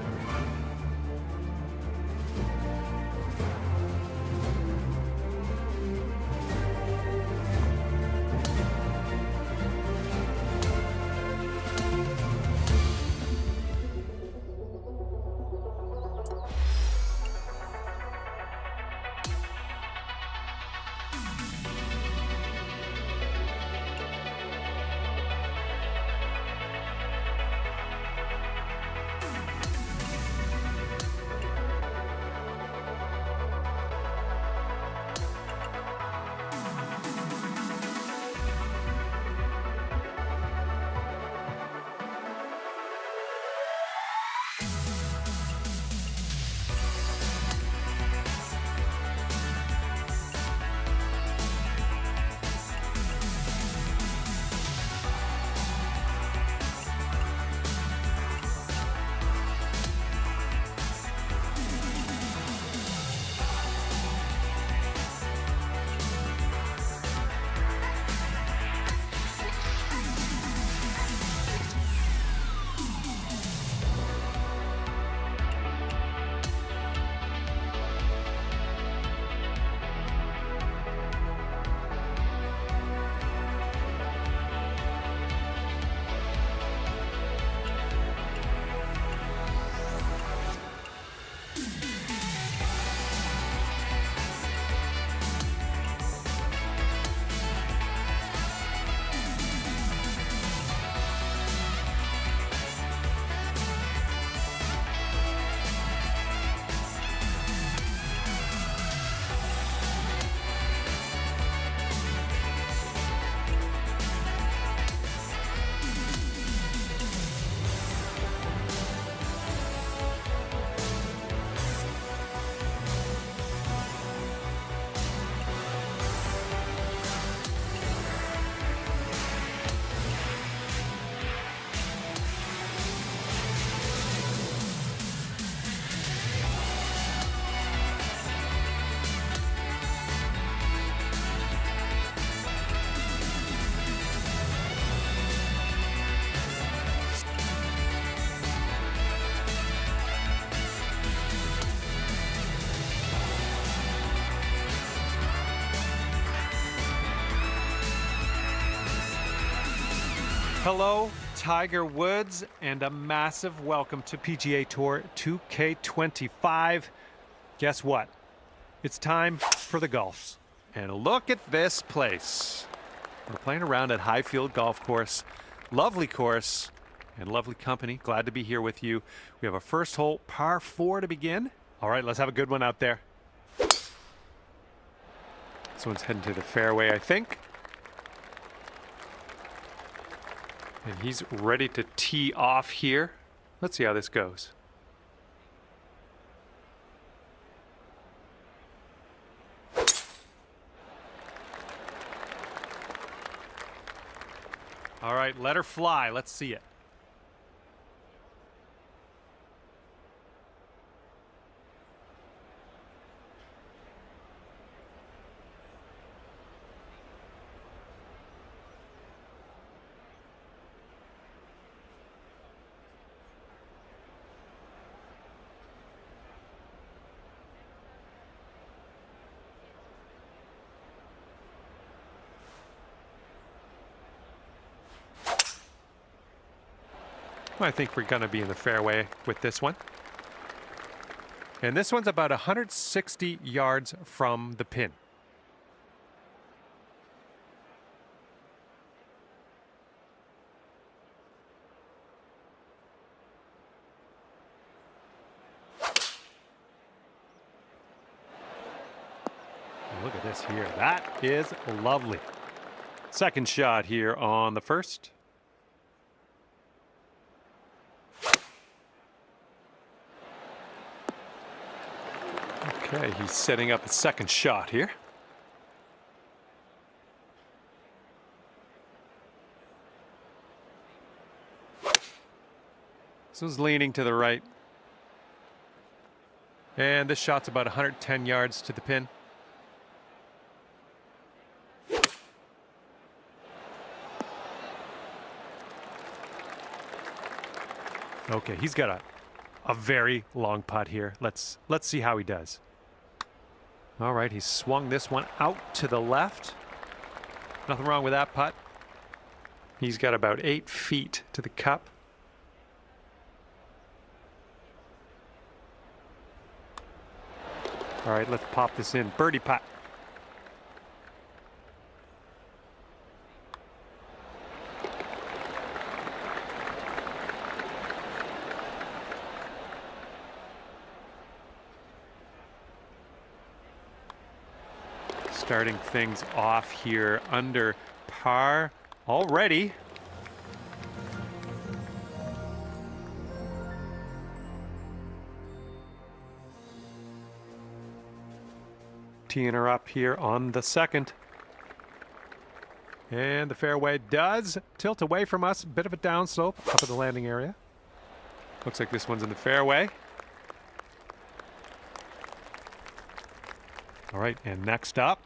Hello, Tiger Woods, and a massive welcome to PGA Tour 2K25. Guess what? It's time for the golfs. And look at this place. We're playing around at Highfield Golf Course. Lovely course and lovely company. Glad to be here with you. We have a first hole, par 4 to begin. All right, let's have a good one out there. This one's heading to the fairway, I think. And he's ready to tee off here. Let's see how this goes. All right, let her fly. Let's see it. I think we're going to be in the fairway with this one. And this one's about 160 yards from the pin. Look at this here. That is lovely. Second shot here on the first. Okay, he's setting up a second shot here. This one's leaning to the right. And this shot's about 110 yards to the pin. Okay, he's got a very long putt here. Let's see how he does. All right, he swung this one out to the left. Nothing wrong with that putt. He's got about 8 feet to the cup. All right, let's pop this in. Birdie putt. Starting things off here under par already. Teeing her up here on the second. And the fairway does tilt away from us. Bit of a downslope up at the landing area. Looks like this one's in the fairway. All right, and next up.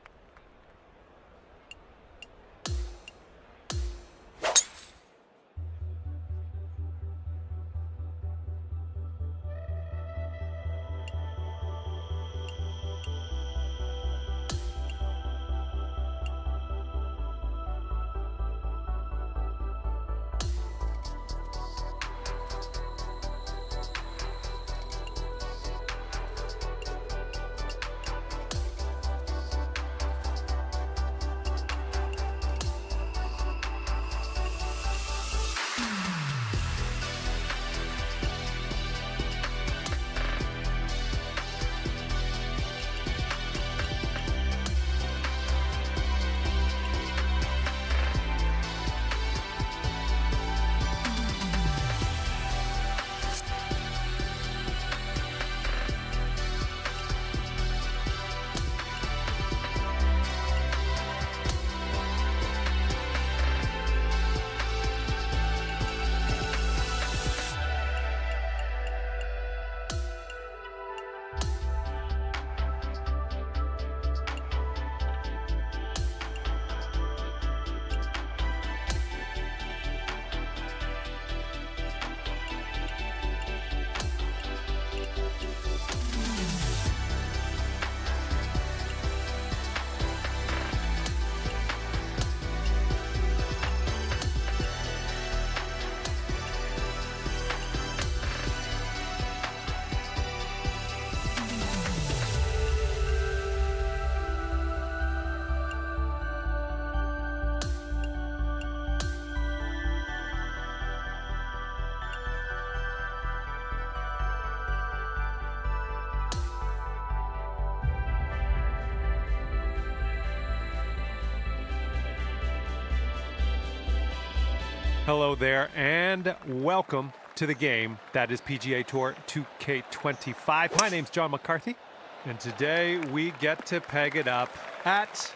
Hello there, and welcome to the game that is PGA Tour 2K25. My name's John McCarthy, and today we get to peg it up at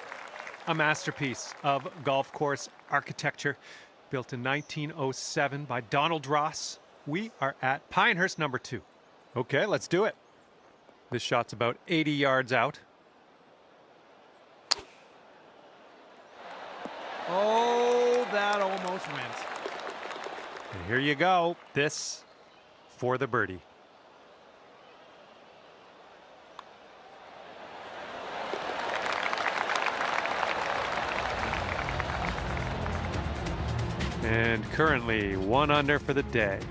a masterpiece of golf course architecture built in 1907 by Donald Ross. We are at Pinehurst number 2. Okay, let's do it. This shot's about 80 yards out. Oh, that almost went. And here you go. This for the birdie. And currently 1 under for the day.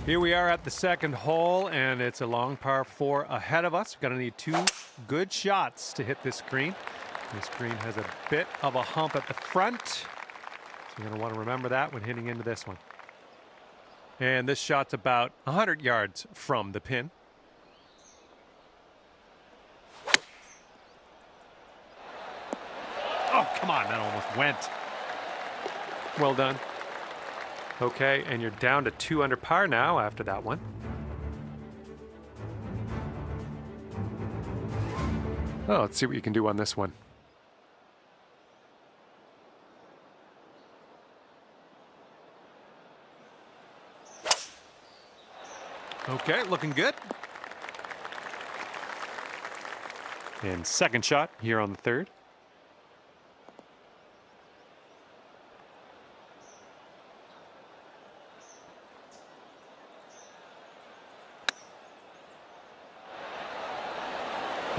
Here we are at the second hole, and it's a long par 4 ahead of us. We're going to need 2 good shots to hit this green. This green has a bit of a hump at the front, so you're going to want to remember that when hitting into this one. And this shot's about 100 yards from the pin. Oh, come on, that almost went. Well done. Okay, and you're down to 2 under par now after that one. Oh, let's see what you can do on this one. Okay, looking good. And second shot here on the third.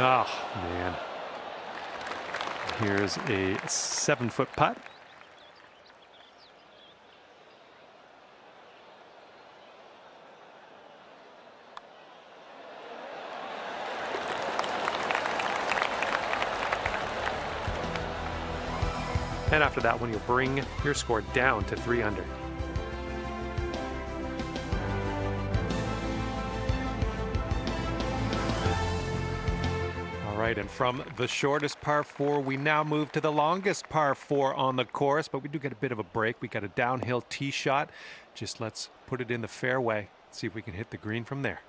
Oh, man. Here's a 7-foot putt. And after that one, you'll bring your score down to 3 under. All right, and from the shortest par 4, we now move to the longest par 4 on the course, but we do get a bit of a break. We got a downhill tee shot. Just let's put it in the fairway, see if we can hit the green from there.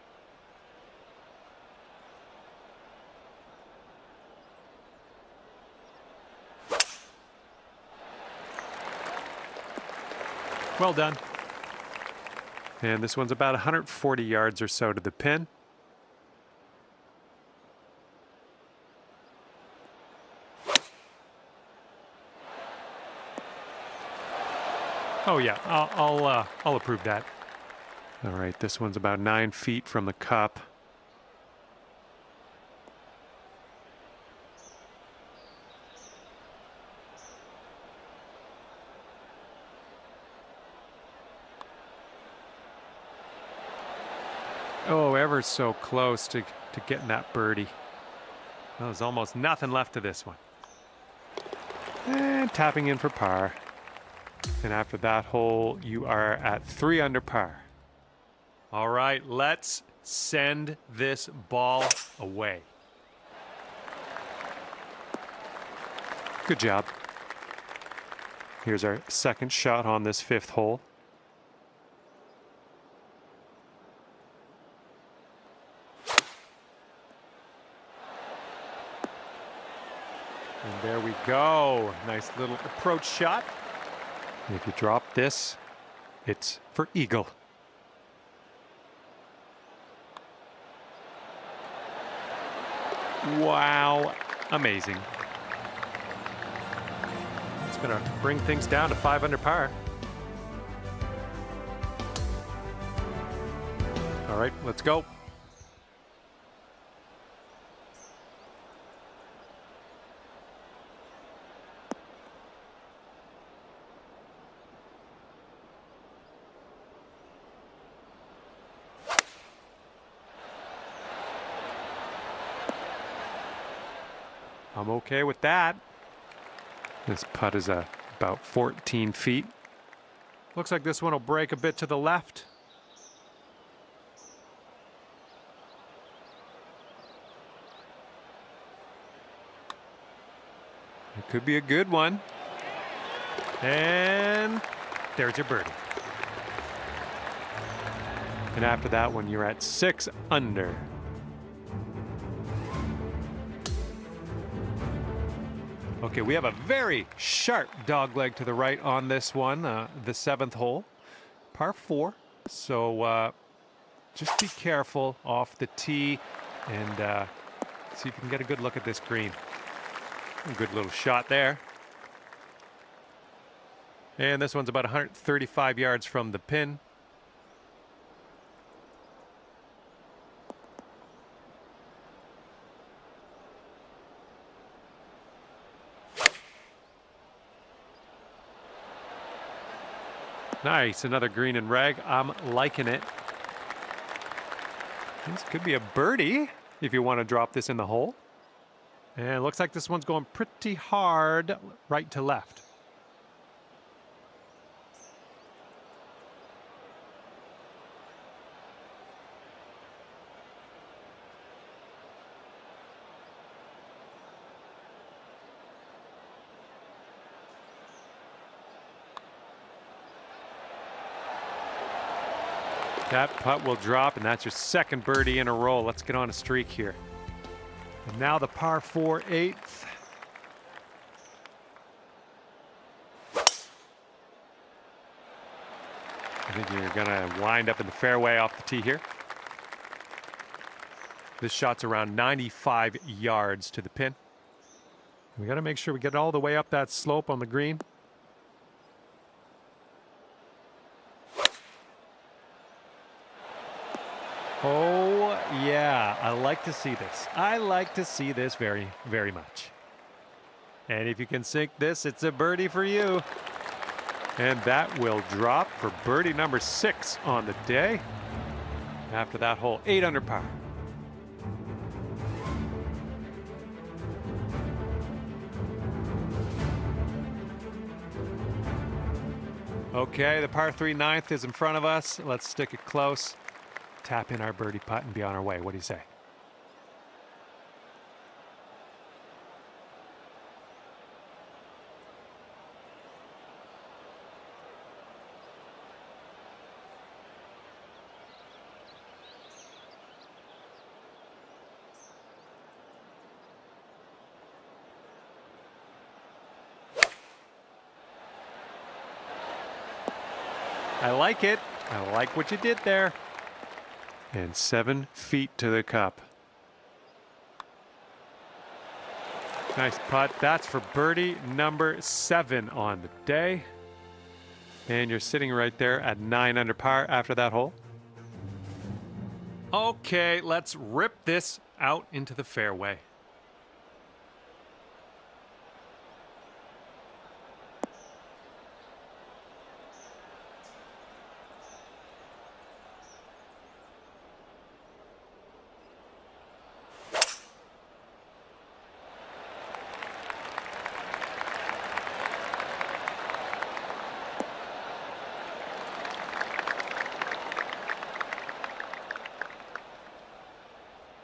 Well done. And this one's about 140 yards or so to the pin. Oh yeah, I'll approve that. All right, this one's about 9 feet from the cup. Oh, ever so close to getting that birdie. Well, there's almost nothing left to this one. And tapping in for par. And after that hole, you are at 3 under par. All right, let's send this ball away. Good job. Here's our second shot on this 5th hole. And there we go. Nice little approach shot. If you drop this, it's for eagle. Wow, amazing. It's going to bring things down to 5 under par. All right, let's go. I'm okay with that. This putt is about 14 feet. Looks like this one will break a bit to the left. It could be a good one. And there's your birdie. And after that one, you're at 6 under. Okay, we have a very sharp dog leg to the right on this one, the 7th hole, par 4. So just be careful off the tee and see if you can get a good look at this green. A good little shot there. And this one's about 135 yards from the pin. Nice, another green and rag. I'm liking it. This could be a birdie if you want to drop this in the hole. And it looks like this one's going pretty hard right to left. That putt will drop, and that's your 2nd birdie in a row. Let's get on a streak here. And now the par 4 8th. I think you're gonna wind up in the fairway off the tee here. This shot's around 95 yards to the pin. We gotta make sure we get all the way up that slope on the green. Oh, yeah, I like to see this. I like to see this very, very much. And if you can sink this, it's a birdie for you. And that will drop for birdie number 6 on the day. After that hole, 8 under par. Okay, the par 3 9th is in front of us. Let's stick it close. Tap in our birdie putt and be on our way. What do you say? I like it. I like what you did there. And 7 feet to the cup. Nice putt. That's for birdie number 7 on the day. And you're sitting right there at 9 under par after that hole. Okay, let's rip this out into the fairway.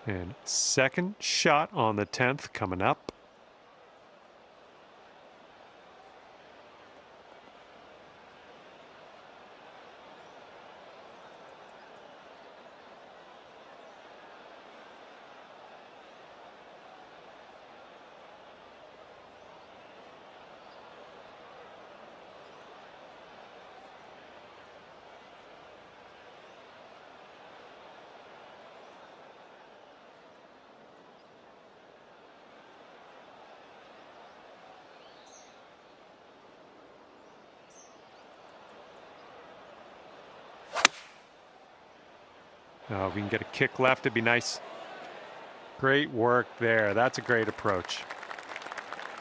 And 2nd shot on the 10th coming up. Oh, if we can get a kick left, it'd be nice. Great work there. That's a great approach.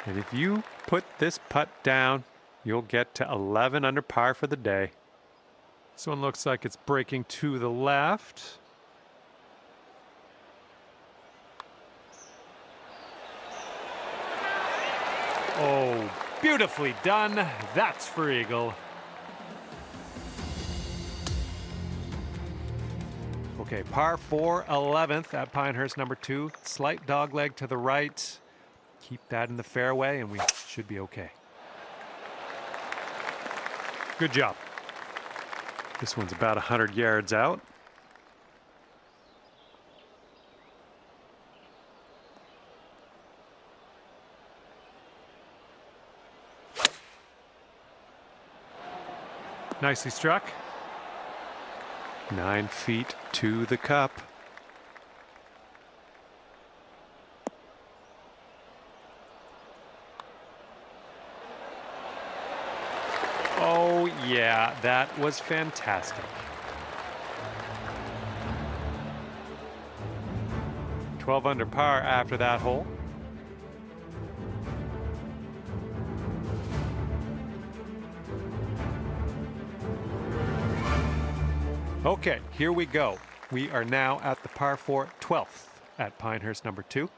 And if you put this putt down, you'll get to 11 under par for the day. This one looks like it's breaking to the left. Oh, beautifully done. That's for eagle. Okay, par 4, 11th at Pinehurst number 2. Slight dog leg to the right. Keep that in the fairway and we should be okay. Good job. This one's about 100 yards out. Nicely struck. 9 feet to the cup. Oh, yeah, that was fantastic. 12 under par after that hole. Okay, here we go. We are now at the par 4 12th at Pinehurst number 2.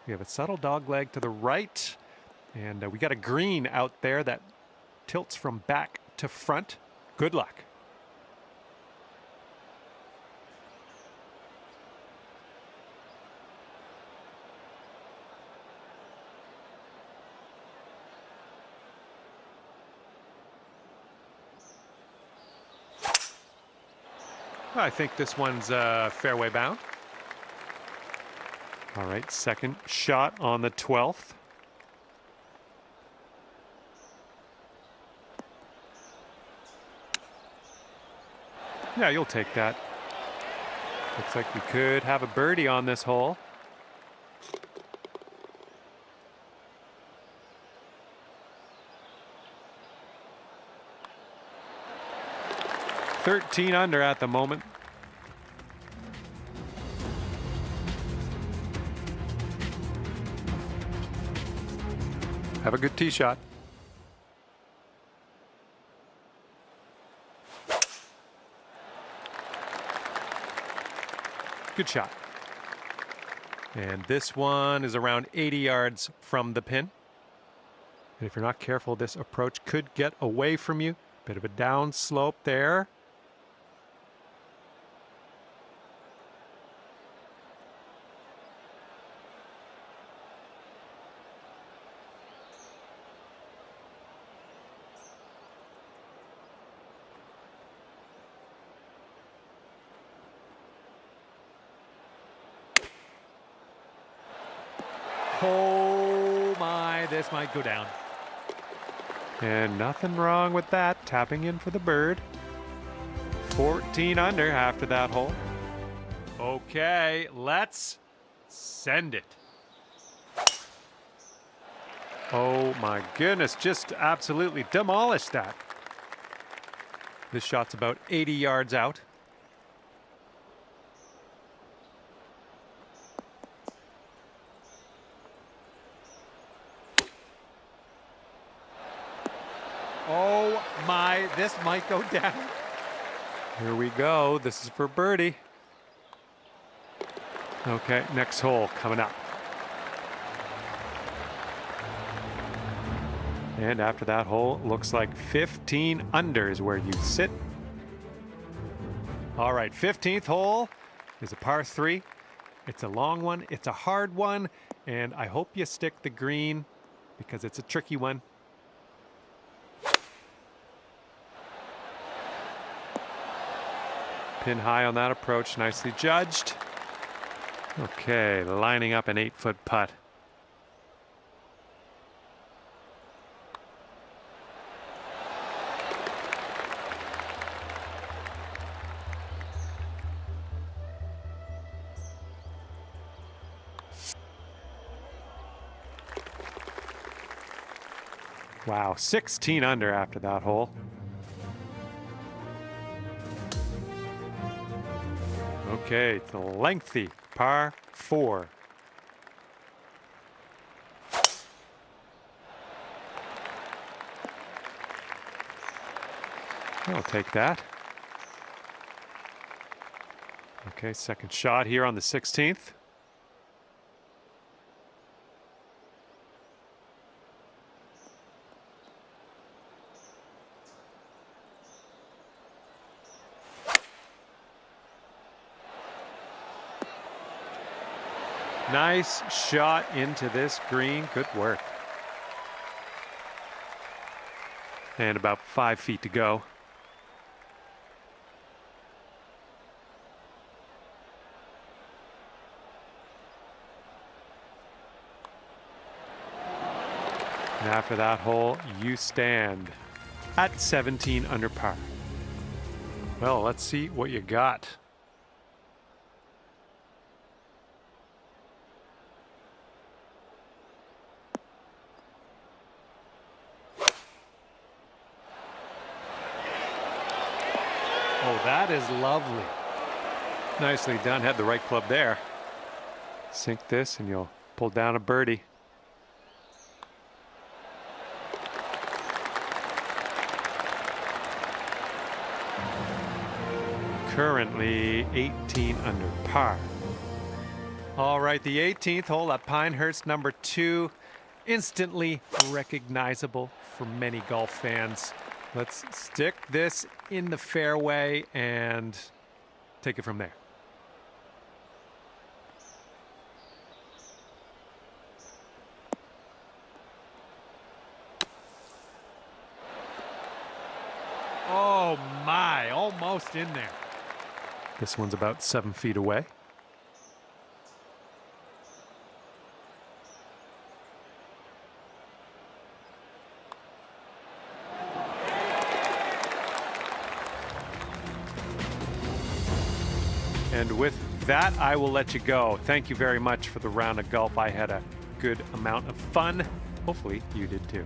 We have a subtle dog leg to the right, and we got a green out there that tilts from back to front. Good luck. I think this one's fairway bound. All right, second shot on the 12th. Yeah, you'll take that. Looks like we could have a birdie on this hole. $13 under at the moment. Have a good tee shot. Good shot. And this one is around 80 yards from the pin. And if you're not careful, this approach could get away from you. Bit of a down slope there. Oh my, this might go down. And nothing wrong with that. Tapping in for the bird. 14 under after that hole. Okay, let's send it. Oh my goodness, just absolutely demolished that. This shot's about 80 yards out. Oh my, this might go down. Here we go. This is for birdie. Okay, next hole coming up. And after that hole, looks like 15 under is where you sit. All right, 15th hole is a par 3. It's a long one. It's a hard one. And I hope you stick the green because it's a tricky one. Pin high on that approach, nicely judged. Okay, lining up an 8-foot putt. Wow, 16 under after that hole. Okay, it's a lengthy par 4. I'll take that. Okay, second shot here on the 16th. Nice shot into this green. Good work. And about 5 feet to go. And after that hole, you stand at 17 under par. Well, let's see what you got. Oh, that is lovely. Nicely done. Had the right club there. Sink this and you'll pull down a birdie. Currently 18 under par. All right, the 18th hole at Pinehurst, number 2. Instantly recognizable for many golf fans. Let's stick this in the fairway and take it from there. Oh my, almost in there. This one's about 7 feet away. And with that, I will let you go. Thank you very much for the round of golf. I had a good amount of fun. Hopefully you did too.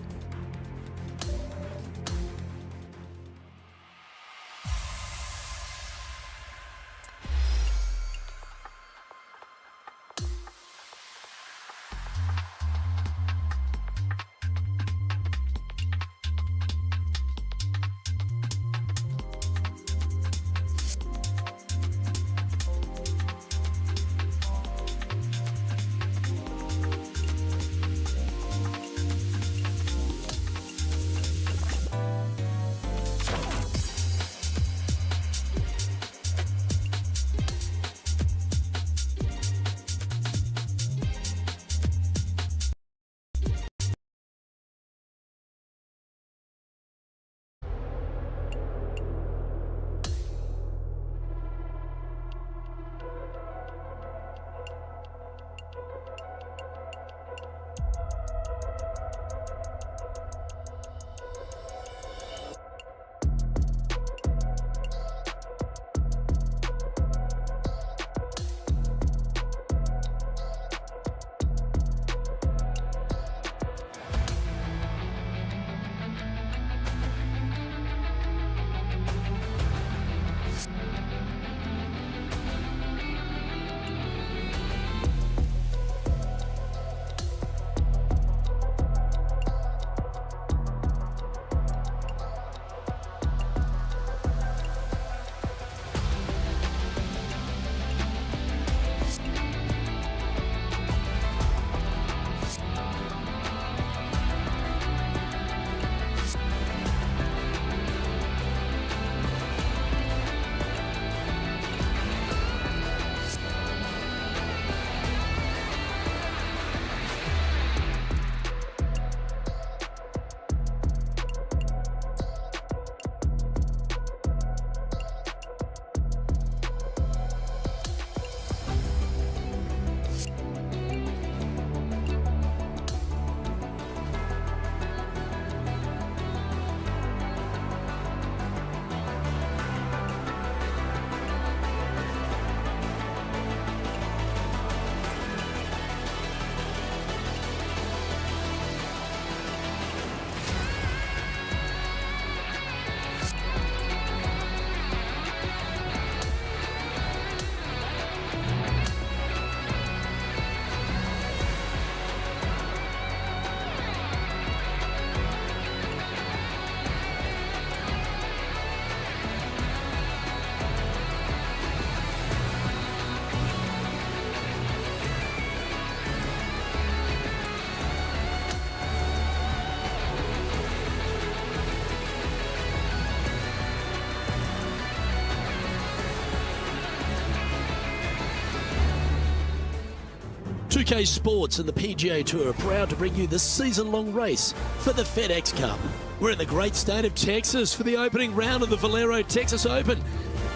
2K Sports and the PGA Tour are proud to bring you the season-long race for the FedEx Cup. We're in the great state of Texas for the opening round of the Valero Texas Open.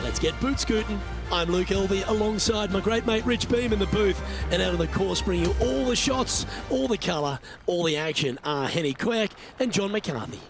Let's get boot scooting. I'm Luke Elvey alongside my great mate Rich Beam in the booth, and out on the course bringing you all the shots, all the colour, all the action are Henny Quack and John McCarthy.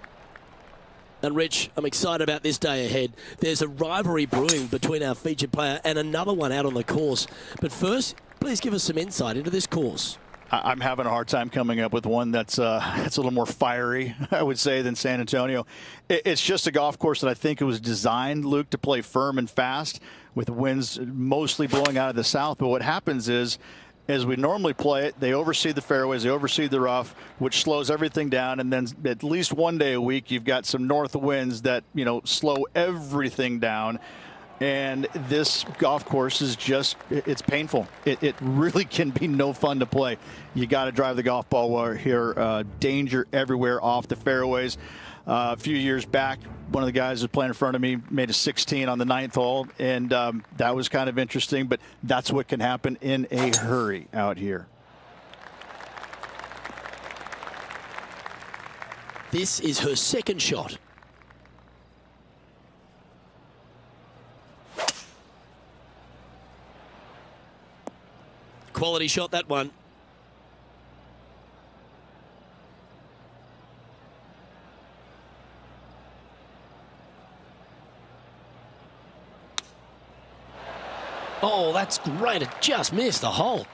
And Rich, I'm excited about this day ahead. There's a rivalry brewing between our featured player and another one out on the course. But first, please give us some insight into this course. I'm having a hard time coming up with one that's a little more fiery, I would say, than San Antonio. It's just a golf course that I think it was designed, Luke, to play firm and fast with winds mostly blowing out of the south. But what happens is, as we normally play it, they overseed the fairways, they overseed the rough, which slows everything down. And then at least one day a week, you've got some north winds that, slow everything down. And this golf course is just, it's painful. It really can be no fun to play. You got to drive the golf ball here. Danger everywhere off the fairways. A few years back, one of the guys who was playing in front of me made a 16 on the 9th hole, and that was kind of interesting, but that's what can happen in a hurry out here. This is her second shot. Quality shot, that one. Oh, that's great. It just missed the hole.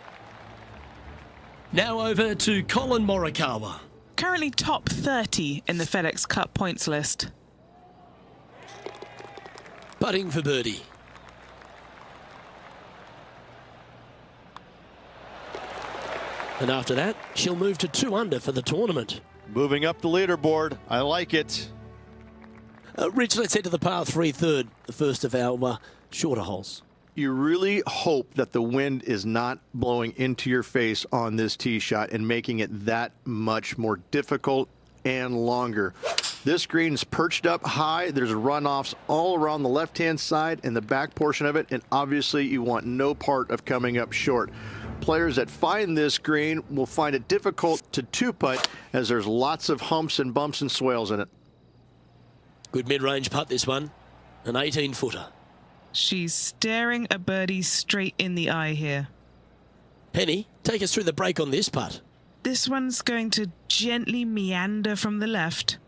Now over to Colin Morikawa. Currently top 30 in the FedEx Cup points list. Putting for birdie. And after that, she'll move to 2 under for the tournament. Moving up the leaderboard. I like it. Rich, let's head to the par 3 third, the first of our shorter holes. You really hope that the wind is not blowing into your face on this tee shot and making it that much more difficult and longer. This green's perched up high. There's runoffs all around the left-hand side and the back portion of it, and obviously you want no part of coming up short. Players that find this green will find it difficult to two-putt as there's lots of humps and bumps and swales in it. Good mid-range putt, this one. An 18-footer. She's staring a birdie straight in the eye here. Henny, take us through the break on this putt. This one's going to gently meander from the left.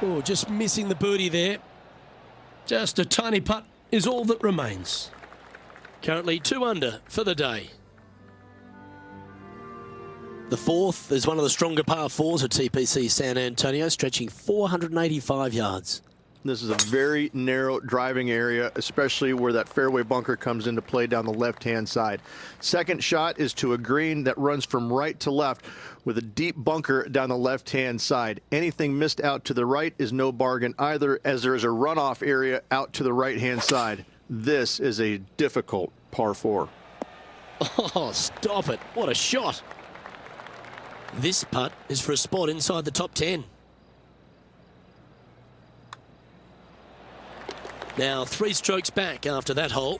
Oh, just missing the birdie there. Just a tiny putt is all that remains. Currently 2 under for the day. The fourth is one of the stronger par 4s at TPC San Antonio, stretching 485 yards. This is a very narrow driving area, especially where that fairway bunker comes into play down the left-hand side. Second shot is to a green that runs from right to left with a deep bunker down the left-hand side. Anything missed out to the right is no bargain either, as there is a runoff area out to the right-hand side. This is a difficult par 4. Oh, stop it. What a shot. This putt is for a spot inside the top 10. Now 3 strokes back after that hole.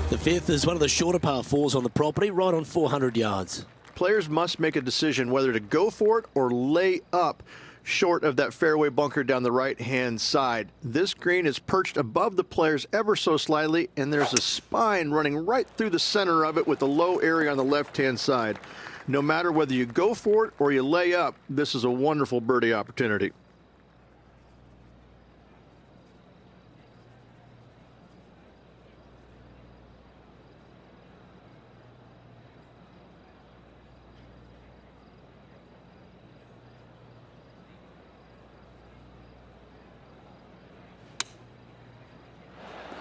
The fifth is one of the shorter par 4s on the property, right on 400 yards. Players must make a decision whether to go for it or lay up short of that fairway bunker down the right-hand side. This green is perched above the players ever so slightly, and there's a spine running right through the center of it with a low area on the left-hand side. No matter whether you go for it or you lay up, this is a wonderful birdie opportunity.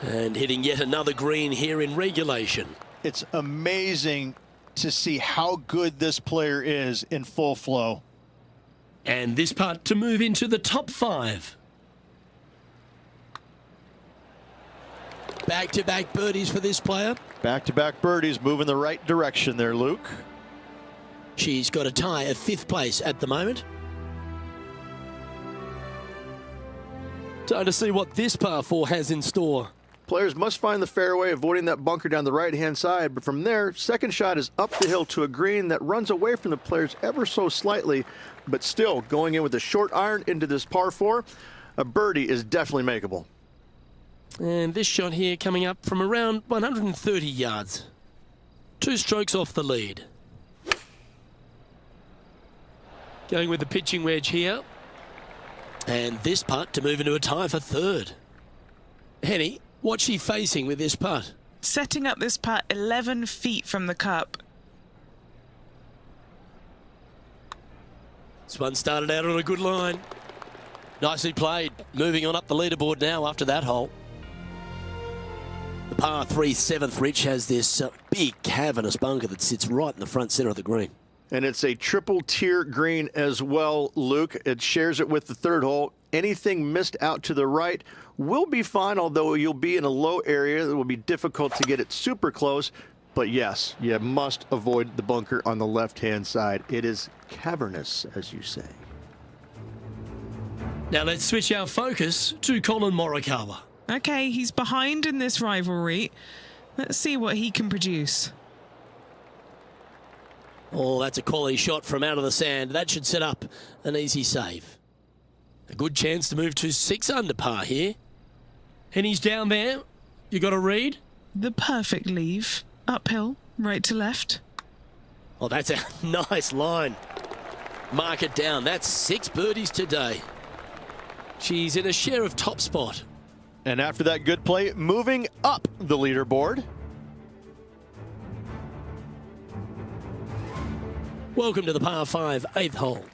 And hitting yet another green here in regulation. It's amazing to see how good this player is in full flow. And this putt to move into the top 5. Back-to-back birdies for this player. Back-to-back birdies moving the right direction there, Luke. She's got a tie at 5th place at the moment. Time to see what this par 4 has in store. Players must find the fairway, avoiding that bunker down the right-hand side. But from there, second shot is up the hill to a green that runs away from the players ever so slightly. But still, going in with a short iron into this par 4, a birdie is definitely makeable. And this shot here coming up from around 130 yards. 2 strokes off the lead. Going with the pitching wedge here. And this putt to move into a tie for 3rd. Henny, what's she facing with this putt? Setting up this putt 11 feet from the cup. This one started out on a good line. Nicely played. Moving on up the leaderboard now after that hole. The par 3 7th, Rich, has this big cavernous bunker that sits right in the front centre of the green. And it's a triple tier green as well, Luke. It shares it with the 3rd hole. Anything missed out to the right will be fine, although you'll be in a low area that will be difficult to get it super close. But yes, you must avoid the bunker on the left-hand side. It is cavernous, as you say. Now let's switch our focus to Colin Morikawa. Okay, he's behind in this rivalry. Let's see what he can produce. Oh, that's a quality shot from out of the sand. That should set up an easy save. A good chance to move to 6 under par here. And he's down there. You got a read? The perfect leave. Uphill, right to left. Oh, that's a nice line. Mark it down. That's 6 birdies today. She's in a share of top spot. And after that good play, moving up the leaderboard. Welcome to the par 5 8th hole.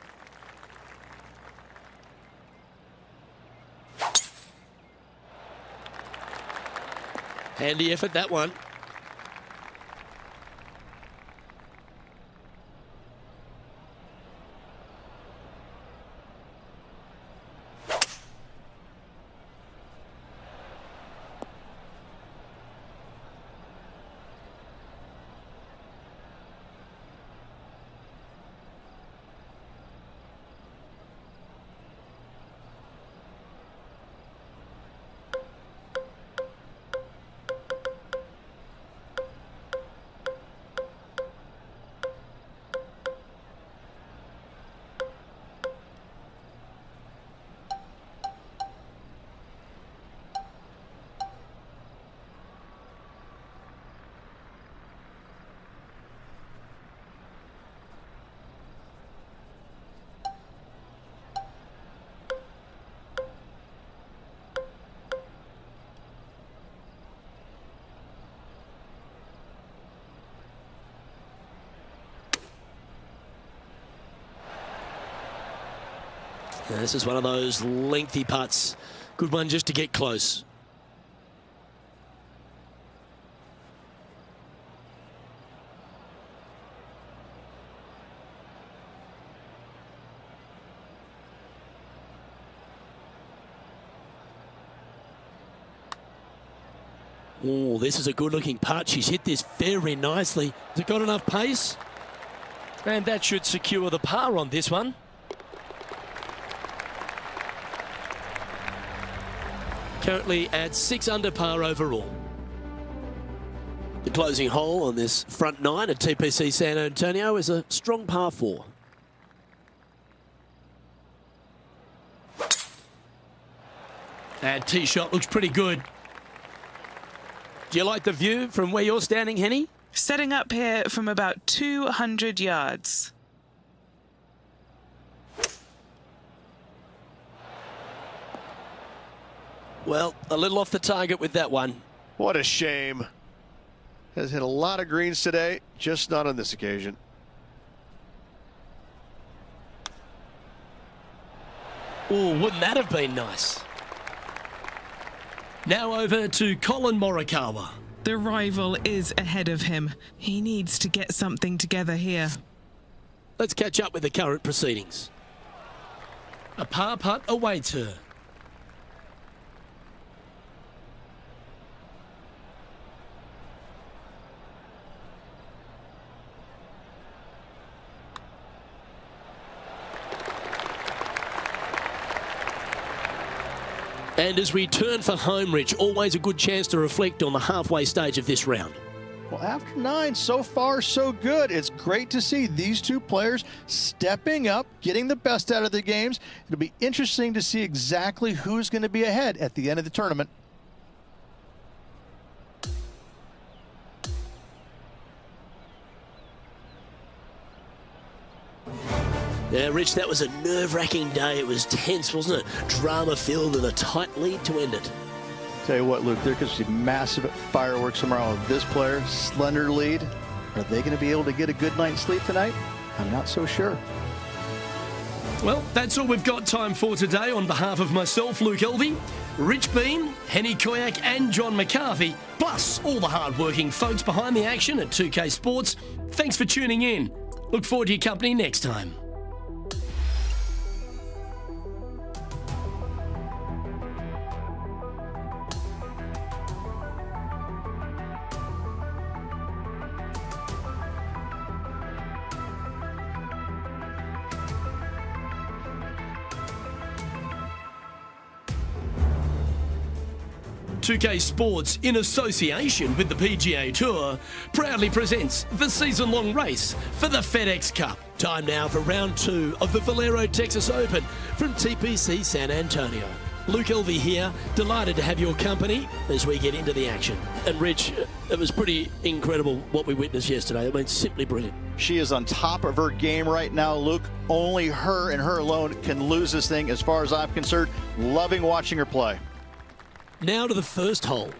Handy effort, that one. Now, this is one of those lengthy putts. Good one just to get close. Oh, this is a good-looking putt. She's hit this very nicely. Has it got enough pace? And that should secure the par on this one. Currently at 6 under par overall. The closing hole on this front 9 at TPC San Antonio is a strong par 4. That tee shot looks pretty good. Do you like the view from where you're standing, Henny? Setting up here from about 200 yards. Well, a little off the target with that one. What a shame. Has hit a lot of greens today, just not on this occasion. Oh, wouldn't that have been nice? Now over to Colin Morikawa. The rival is ahead of him. He needs to get something together here. Let's catch up with the current proceedings. A par putt awaits her. And as we turn for home, Rich, always a good chance to reflect on the halfway stage of this round. Well, after 9, so far so good. It's great to see these two players stepping up, getting the best out of the games. It'll be interesting to see exactly who's going to be ahead at the end of the tournament. Yeah, Rich, that was a nerve-wracking day. It was tense, wasn't it? Drama-filled and a tight lead to end it. Tell you what, Luke, there could be massive fireworks tomorrow. This player, slender lead. Are they going to be able to get a good night's sleep tonight? I'm not so sure. Well, that's all we've got time for today. On behalf of myself, Luke Elvey, Rich Bean, Henny Koyak and John McCarthy, plus all the hard-working folks behind the action at 2K Sports, thanks for tuning in. Look forward to your company next time. .2K Sports, in association with the PGA Tour, proudly presents the season-long race for the FedEx Cup. Time now for round 2 of the Valero Texas Open from TPC San Antonio. Luke Elvey here, delighted to have your company as we get into the action. And Rich, it was pretty incredible what we witnessed yesterday. I mean, simply brilliant. She is on top of her game right now, Luke. Only her and her alone can lose this thing as far as I'm concerned. Loving watching her play. Now to the first hole.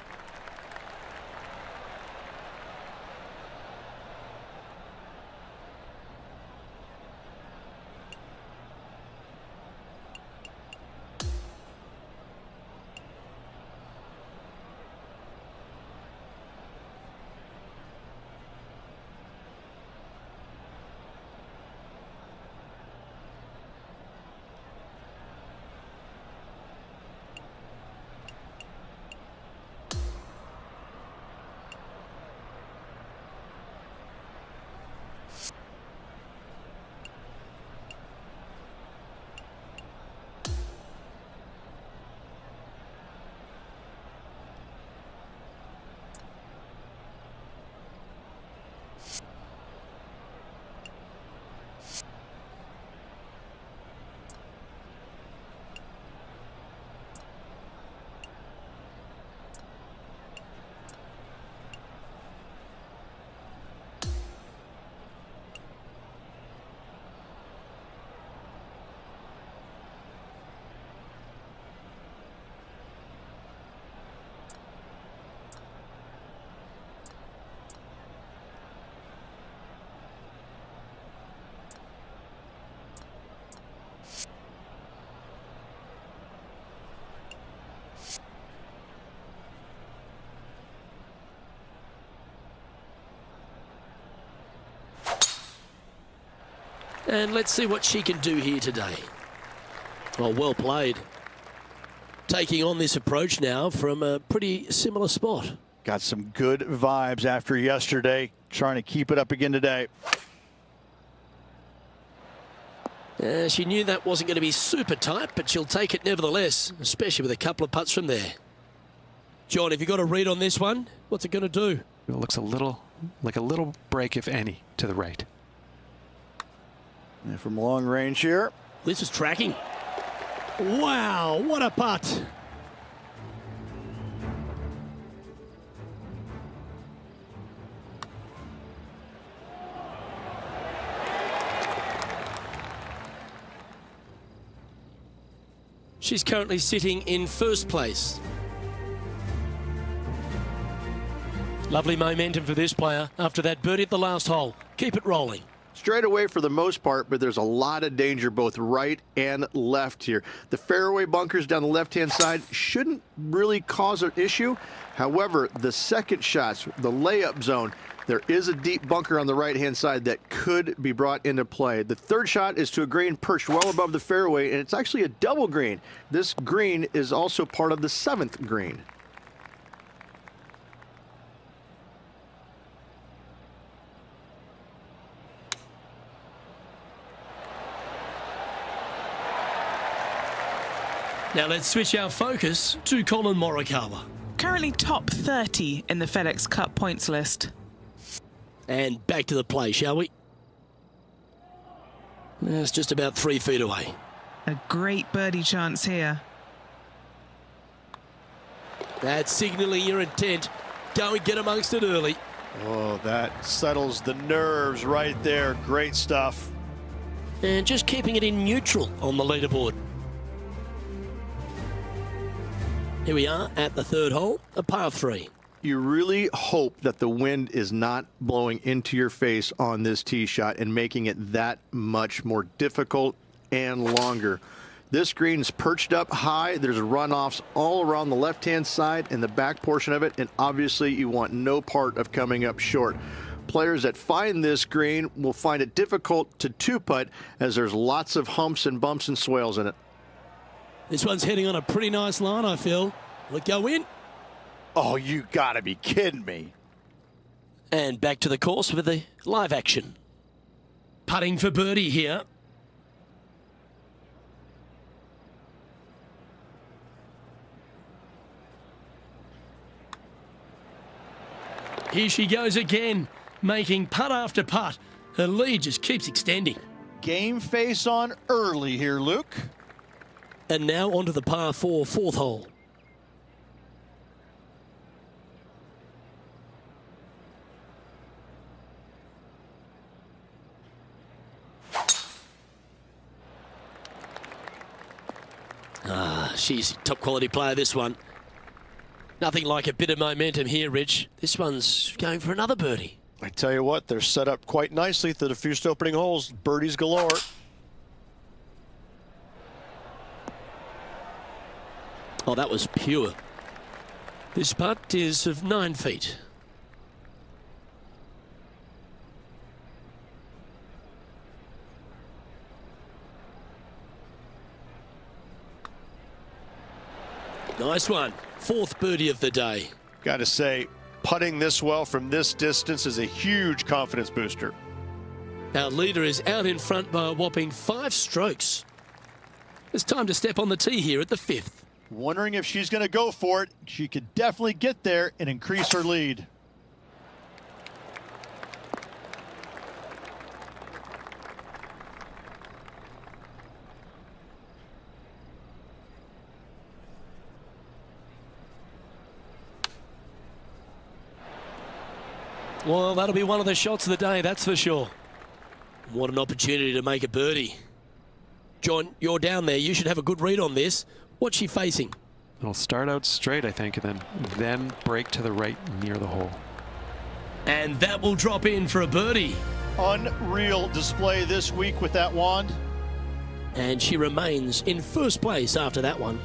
And let's see what she can do here today. Well played. Taking on this approach now from a pretty similar spot. Got some good vibes after yesterday. Trying to keep it up again today. She knew that wasn't going to be super tight, but she'll take it nevertheless, especially with a couple of putts from there. John, have you got a read on this one? What's it going to do? It looks a little break, if any, to the right. And from long range here. This is tracking. Wow, what a putt. She's currently sitting in first place. Lovely momentum for this player after that birdie at the last hole. Keep it rolling. Straight away for the most part, but there's a lot of danger both right and left here. The fairway bunkers down the left-hand side shouldn't really cause an issue. However, the second shots, the layup zone, there is a deep bunker on the right-hand side that could be brought into play. The third shot is to a green perched well above the fairway, and it's actually a double green. This green is also part of the 7th green. Now let's switch our focus to Colin Morikawa. Currently top 30 in the FedEx Cup points list. And back to the play, shall we? It's just about 3 feet away. A great birdie chance here. That's signalling your intent. Go and get amongst it early. Oh, that settles the nerves right there. Great stuff. And just keeping it in neutral on the leaderboard. Here we are at the 3rd hole, a par 3. You really hope that the wind is not blowing into your face on this tee shot and making it that much more difficult and longer. This green's perched up high. There's runoffs all around the left-hand side and the back portion of it, and obviously you want no part of coming up short. Players that find this green will find it difficult to two-putt as there's lots of humps and bumps and swales in it. This one's heading on a pretty nice line, I feel. Will it go in? Oh, you gotta be kidding me. And back to the course with the live action. Putting for birdie here. Here she goes again, making putt after putt. Her lead just keeps extending. Game face on early here, Luke. And now onto the par 4, 4th hole. She's a top quality player, this one. Nothing like a bit of momentum here, Rich. This one's going for another birdie. I tell you what, they're set up quite nicely through the first opening holes. Birdies galore. Oh, that was pure. This putt is of 9 feet. Nice one. 4th birdie of the day. Got to say, putting this well from this distance is a huge confidence booster. Our leader is out in front by a whopping 5 strokes. It's time to step on the tee here at the 5th. Wondering if she's going to go for it. She could definitely get there and increase her lead. Well, that'll be one of the shots of the day, that's for sure. What an opportunity to make a birdie. John, you're down there. You should have a good read on this. What's she facing? It'll start out straight, I think, and then break to the right near the hole. And that will drop in for a birdie. Unreal display this week with that wand. And she remains in first place after that one.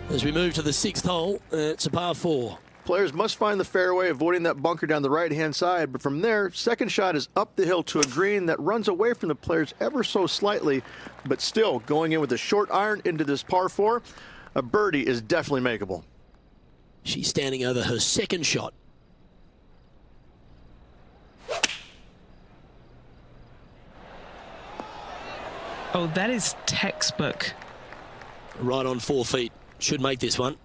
As we move to the 6th hole, it's a par 4. Players must find the fairway, avoiding that bunker down the right-hand side, but from there, second shot is up the hill to a green that runs away from the players ever so slightly, but still going in with a short iron into this par 4. A birdie is definitely makeable. She's standing over her 2nd shot. Oh, that is textbook. Right on 4 feet. Should make this one.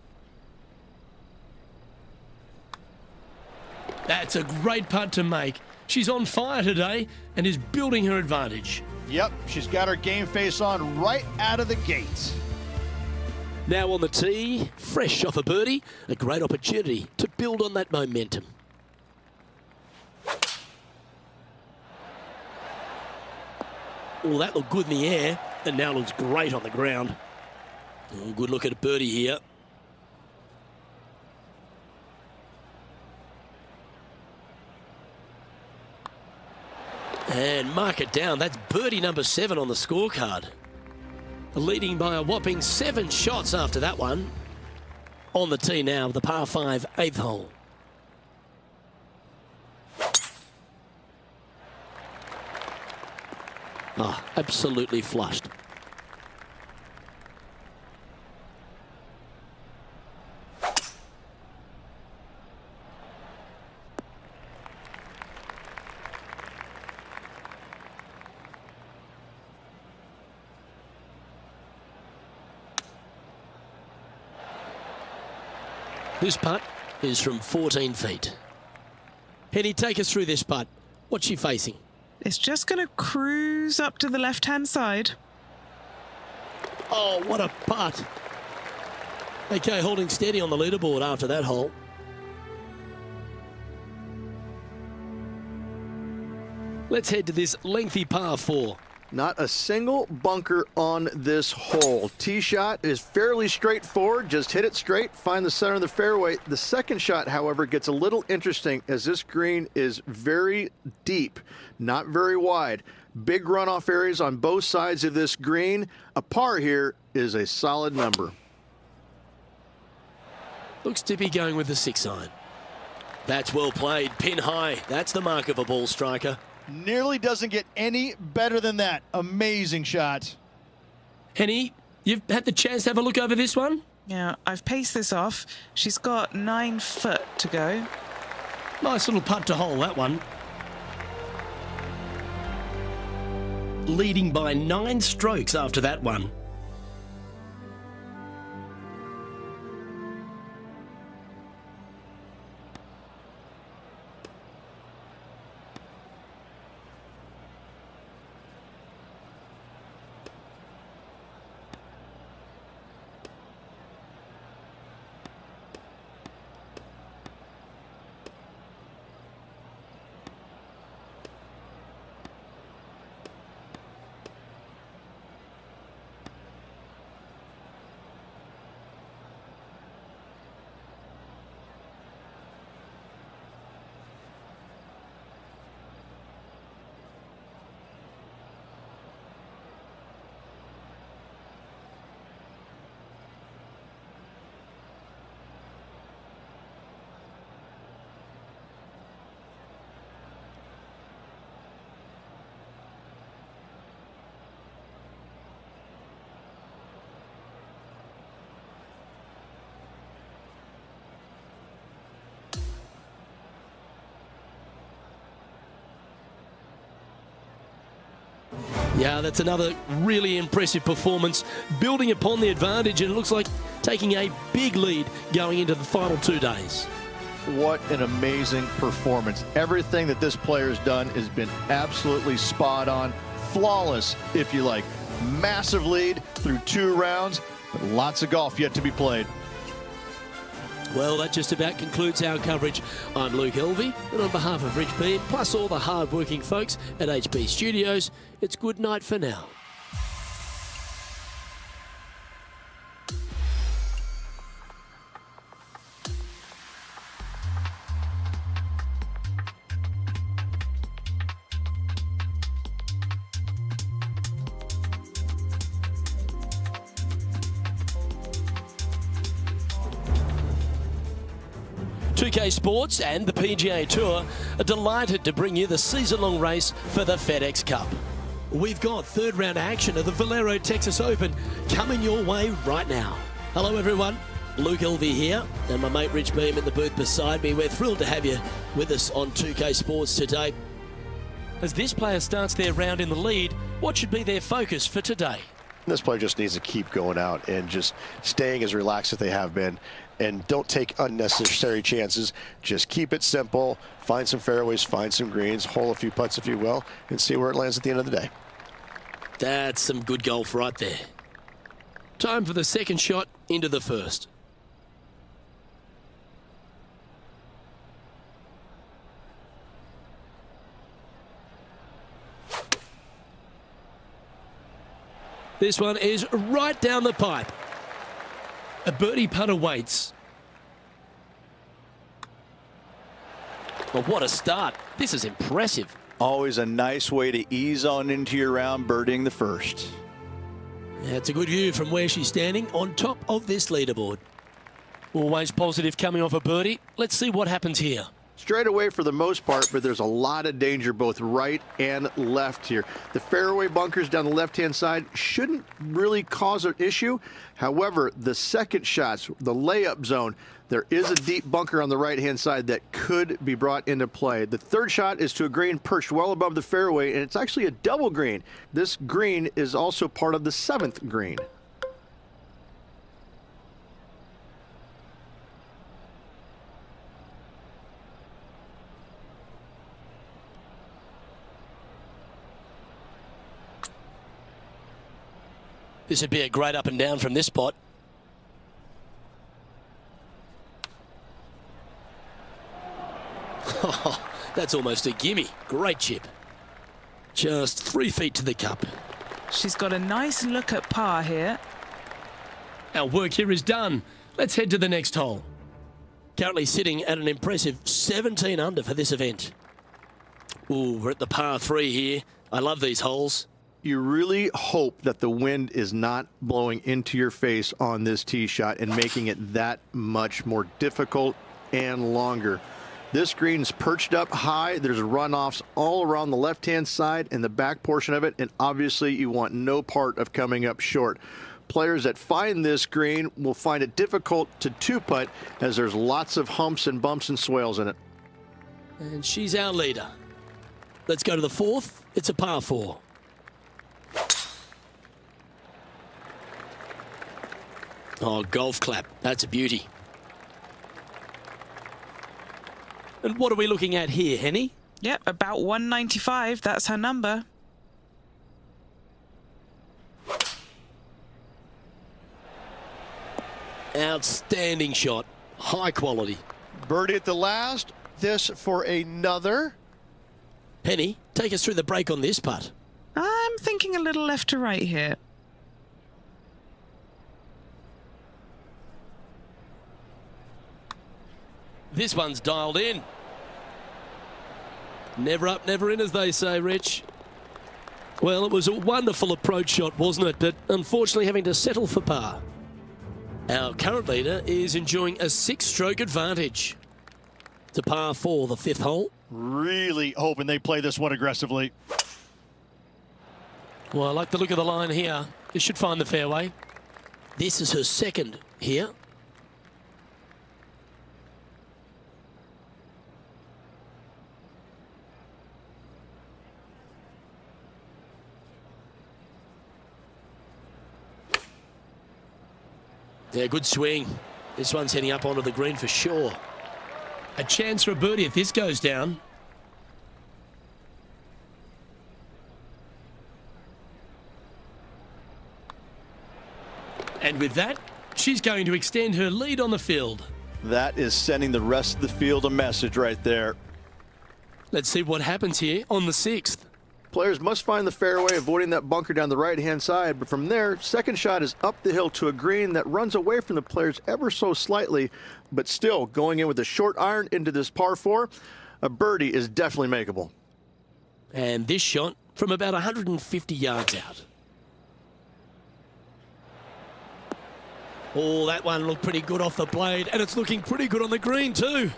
That's a great putt to make. She's on fire today and is building her advantage. Yep, she's got her game face on right out of the gates. Now on the tee, fresh off a birdie, a great opportunity to build on that momentum. Oh, that looked good in the air and now looks great on the ground. Oh, good look at a birdie here. And mark it down. That's birdie number 7 on the scorecard. Leading by a whopping 7 shots after that one. On the tee now, the par 5, 8th hole. Ah, absolutely flushed. This putt is from 14 feet. Henny, take us through this putt. What's she facing? It's just going to cruise up to the left-hand side. Oh, what a putt. Okay, holding steady on the leaderboard after that hole. Let's head to this lengthy par 4. Not a single bunker on this hole. Tee shot is fairly straightforward. Just hit it straight, find the center of the fairway. The second shot, however, gets a little interesting as this green is very deep, not very wide. Big runoff areas on both sides of this green. A par here is a solid number. Looks to be going with the 6-iron. That's well played, pin high. That's the mark of a ball striker. Nearly doesn't get any better than that. Amazing shot. Henny, you've had the chance to have a look over this one? Yeah, I've paced this off. She's got 9 foot to go. Nice little putt to hole, that one. Leading by 9 strokes after that one. Yeah, that's another really impressive performance, building upon the advantage, and it looks like taking a big lead going into the final 2 days. What an amazing performance. Everything that this player has done has been absolutely spot on, flawless, if you like. Massive lead through 2 rounds, but lots of golf yet to be played. Well, that just about concludes our coverage. I'm Luke Elvey, and on behalf of Rich Beam, plus all the hard-working folks at HB Studios, it's good night for now. Pga Sports and the PGA Tour are delighted to bring you the season-long race for the FedEx Cup. We've got third round action of the Valero Texas Open coming your way right now. Hello everyone, Luke Elvey here and my mate Rich Beam in the booth beside me. We're thrilled to have you with us on 2K Sports today. As this player starts their round in the lead, what should be their focus for today? This player just needs to keep going out and just staying as relaxed as they have been, and don't take unnecessary chances. Just keep it simple, find some fairways, find some greens, hole a few putts if you will, and see where it lands at the end of the day. That's some good golf right there. Time for the second shot into the first. This one is right down the pipe. A birdie putt awaits. Well, what a start. This is impressive. Always a nice way to ease on into your round, birdieing the first. Yeah, it's a good view from where she's standing on top of this leaderboard. Always positive coming off a birdie. Let's see what happens here. Straight away for the most part, but there's a lot of danger both right and left here. The fairway bunkers down the left-hand side shouldn't really cause an issue. However, the second shots, the layup zone, there is a deep bunker on the right-hand side that could be brought into play. The third shot is to a green perched well above the fairway, and it's actually a double green. This green is also part of the 7th green. This would be a great up and down from this spot. Oh, that's almost a gimme. Great chip. Just 3 feet to the cup. She's got a nice look at par here. Our work here is done. Let's head to the next hole. Currently sitting at an impressive 17 under for this event. Ooh, we're at the par 3 here. I love these holes. You really hope that the wind is not blowing into your face on this tee shot and making it that much more difficult and longer. This green's perched up high. There's runoffs all around the left-hand side and the back portion of it, and obviously you want no part of coming up short. Players that find this green will find it difficult to two-putt as there's lots of humps and bumps and swales in it. And she's our leader. Let's go to the 4th. It's a par 4. Oh, golf clap. That's a beauty. And what are we looking at here, Henny? Yep, about 195. That's her number. Outstanding shot. High quality. Birdie at the last. This for another. Penny, take us through the break on this putt. I'm thinking a little left to right here. This one's dialed in. Never up, never in, as they say, Rich. Well, it was a wonderful approach shot, wasn't it? But unfortunately having to settle for par. Our current leader is enjoying a 6-stroke advantage. To par 4, the 5th hole. Really hoping they play this one aggressively. Well, I like the look of the line here. This should find the fairway. This is her 2nd here. Yeah, good swing. This one's heading up onto the green for sure. A chance for a birdie if this goes down. And with that, she's going to extend her lead on the field. That is sending the rest of the field a message right there. Let's see what happens here on the 6th. Players must find the fairway, avoiding that bunker down the right-hand side. But from there, second shot is up the hill to a green that runs away from the players ever so slightly, but still going in with a short iron into this par 4. A birdie is definitely makeable. And this shot from about 150 yards out. Oh, that one looked pretty good off the blade, and it's looking pretty good on the green too.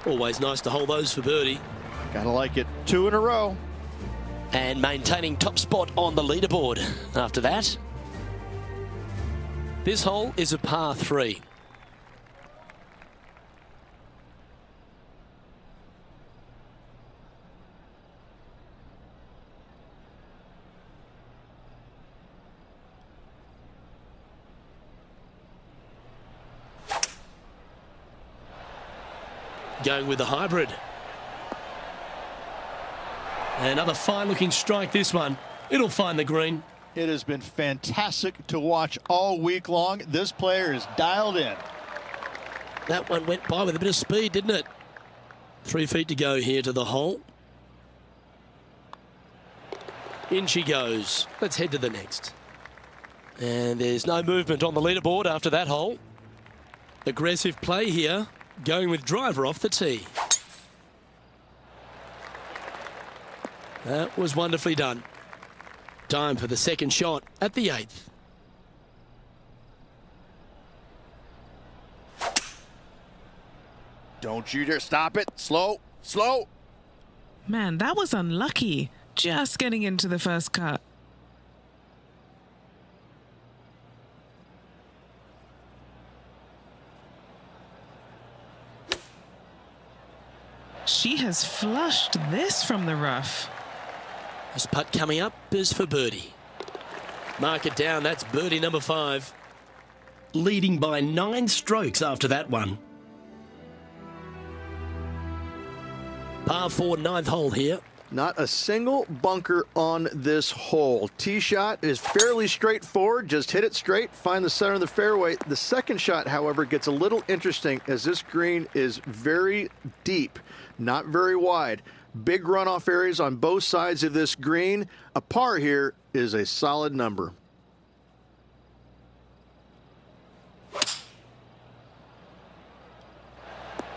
Always nice to hold those for birdie. Gotta like it. 2 in a row. And maintaining top spot on the leaderboard after that. This hole is a par 3. Going with the hybrid. Another fine-looking strike, this one. It'll find the green. It has been fantastic to watch all week long. This player is dialed in. That one went by with a bit of speed, didn't it? 3 feet to go here to the hole. In she goes. Let's head to the next. And there's no movement on the leaderboard after that hole. Aggressive play here, going with driver off the tee. That was wonderfully done. Time for the second shot at the 8th. Don't you dare stop it. Slow, slow. Man, that was unlucky. Just getting into the first cut. She has flushed this from the rough. This putt coming up is for birdie. Mark it down, that's birdie number 5. Leading by 9 strokes after that one. Par 4, 9th hole here. Not a single bunker on this hole. Tee shot is fairly straightforward. Just hit it straight, find the center of the fairway. The second shot, however, gets a little interesting as this green is very deep, not very wide. Big runoff areas on both sides of this green. A par here is a solid number.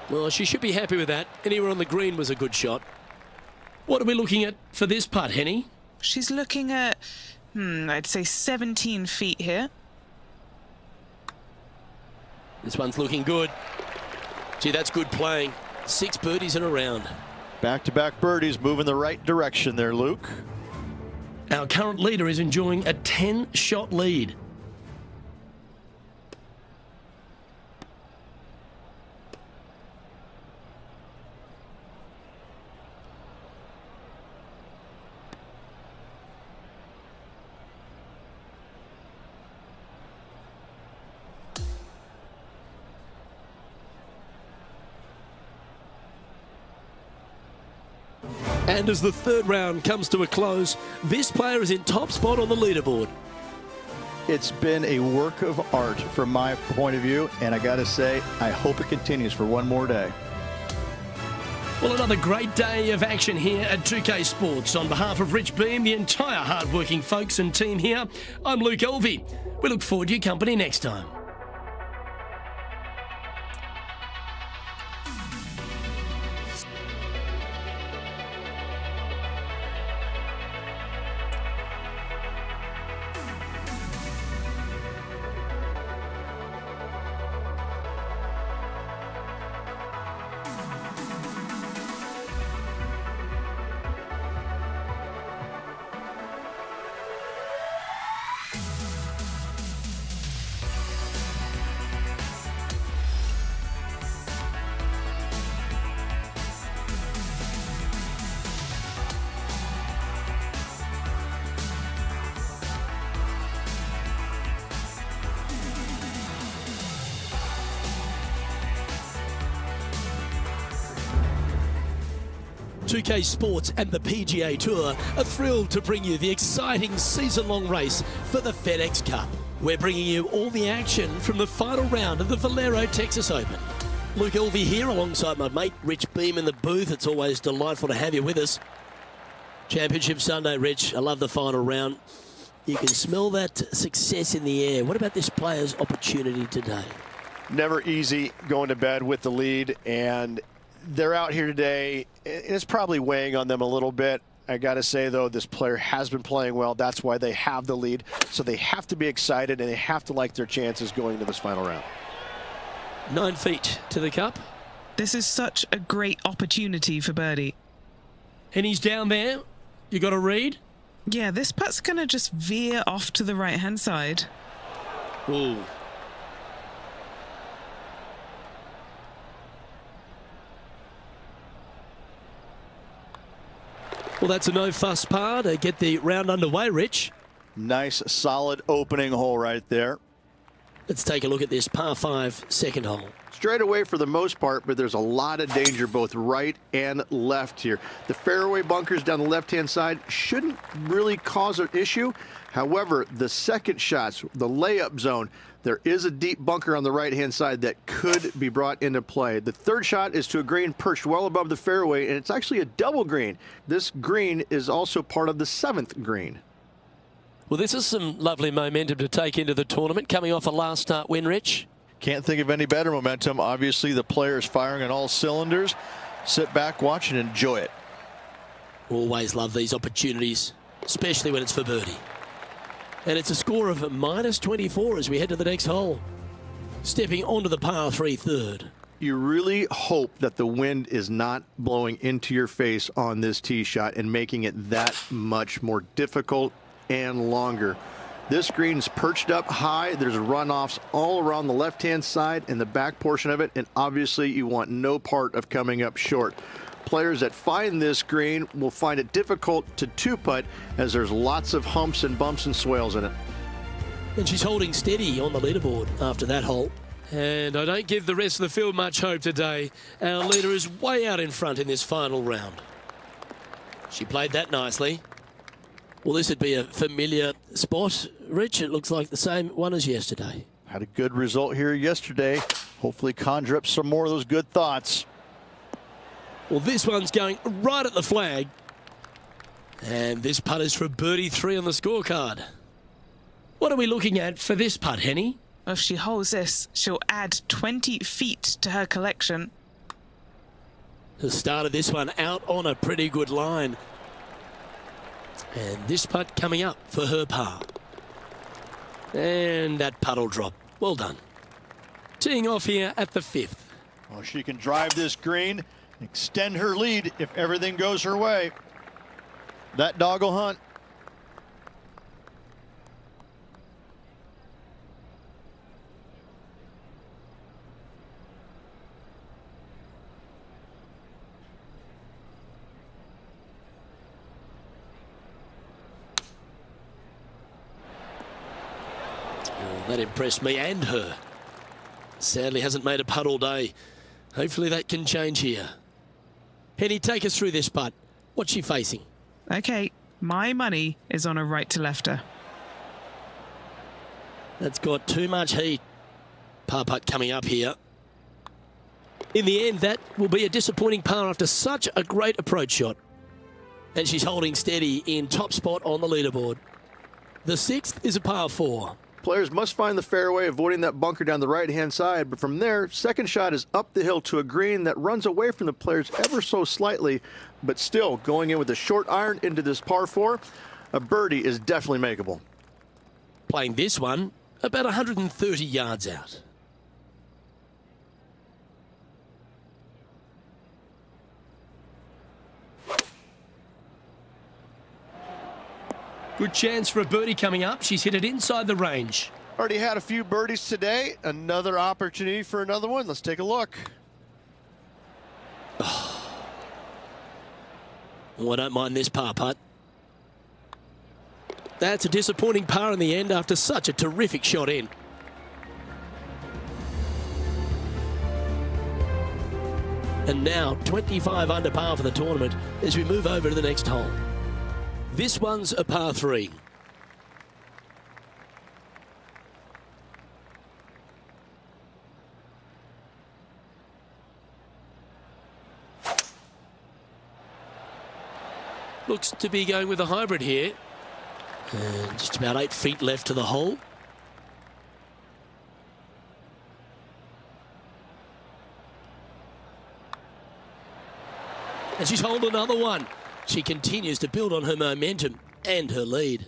Well, she should be happy with that. Anywhere on the green was a good shot. What are we looking at for this putt, Henny? She's looking at, I'd say 17 feet here. This one's looking good. Gee, that's good playing. 6 birdies in a round. Back-to-back birdies moving the right direction there, Luke. Our current leader is enjoying a 10-shot lead. And as the third round comes to a close, this player is in top spot on the leaderboard. It's been a work of art from my point of view, and I got to say, I hope it continues for one more day. Well, another great day of action here at 2K Sports. On behalf of Rich Beam, the entire hard-working folks and team here, I'm Luke Elvey. We look forward to your company next time. .2K Sports and the PGA Tour are thrilled to bring you the exciting season-long race for the FedEx Cup. We're bringing you all the action from the final round of the Valero Texas Open. Luke Elvey here alongside my mate Rich Beam in the booth. It's always delightful to have you with us. Championship Sunday, Rich. I love the final round. You can smell that success in the air. What about this player's opportunity today? Never easy going to bed with the lead, and they're out here today. It's probably weighing on them a little bit. I got to say, though, this player has been playing well. That's why they have the lead. So they have to be excited, and they have to like their chances going into this final round. 9 feet to the cup. This is such a great opportunity for birdie. And he's down there. You got to read? Yeah, this putt's going to just veer off to the right-hand side. Ooh. Well, that's a no-fuss par to get the round underway, Rich. Nice, solid opening hole right there. Let's take a look at this par 5 second hole. Straight away for the most part, but there's a lot of danger both right and left here. The fairway bunkers down the left-hand side shouldn't really cause an issue. However, the second shots, the layup zone, there is a deep bunker on the right-hand side that could be brought into play. The third shot is to a green perched well above the fairway, and it's actually a double green. This green is also part of the 7th green. Well, this is some lovely momentum to take into the tournament, coming off a last start win, Rich. Can't think of any better momentum. Obviously, the player's firing on all cylinders. Sit back, watch, and enjoy it. Always love these opportunities, especially when it's for birdie. And it's a score of -24 as we head to the next hole. Stepping onto the par 3 third. You really hope that the wind is not blowing into your face on this tee shot and making it that much more difficult and longer. This green's perched up high. There's runoffs all around the left-hand side and the back portion of it, and obviously you want no part of coming up short. Players that find this green will find it difficult to two-putt as there's lots of humps and bumps and swales in it. And she's holding steady on the leaderboard after that hole. And I don't give the rest of the field much hope today. Our leader is way out in front in this final round. She played that nicely. Well, this would be a familiar spot, Rich. It looks like the same one as yesterday. Had a good result here yesterday. Hopefully conjure up some more of those good thoughts. Well, this one's going right at the flag. And this putt is for birdie 3 on the scorecard. What are we looking at for this putt, Henny? If she holds this, she'll add 20 feet to her collection. The start of this one out on a pretty good line. And this putt coming up for her par. And that putt will drop. Well done. Teeing off here at the 5th. Well, she can drive this green, extend her lead if everything goes her way. That dog will hunt. That impressed me and her. Sadly hasn't made a putt all day. Hopefully that can change here. Henny, take us through this putt. What's she facing? Okay, my money is on a right to lefter. That's got too much heat. Par putt coming up here. In the end, that will be a disappointing par after such a great approach shot. And she's holding steady in top spot on the leaderboard. The 6th is a par 4. Players must find the fairway, avoiding that bunker down the right-hand side. But from there, second shot is up the hill to a green that runs away from the players ever so slightly, but still going in with a short iron into this par 4. A birdie is definitely makeable. Playing this one about 130 yards out. Good chance for a birdie coming up. She's hit it inside the range. Already had a few birdies today. Another opportunity for another one. Let's take a look. Oh, I don't mind this par putt. That's a disappointing par in the end after such a terrific shot in. And now 25 under par for the tournament as we move over to the next hole. This one's a par 3. Looks to be going with a hybrid here. And just about 8 feet left to the hole. And she's holed another one. She continues to build on her momentum and her lead.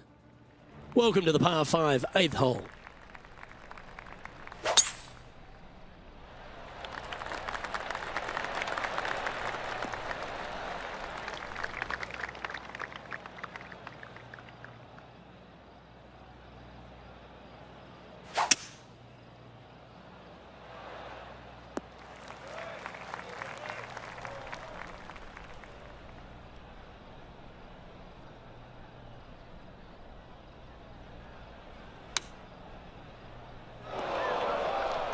Welcome to the par 5, 8th hole.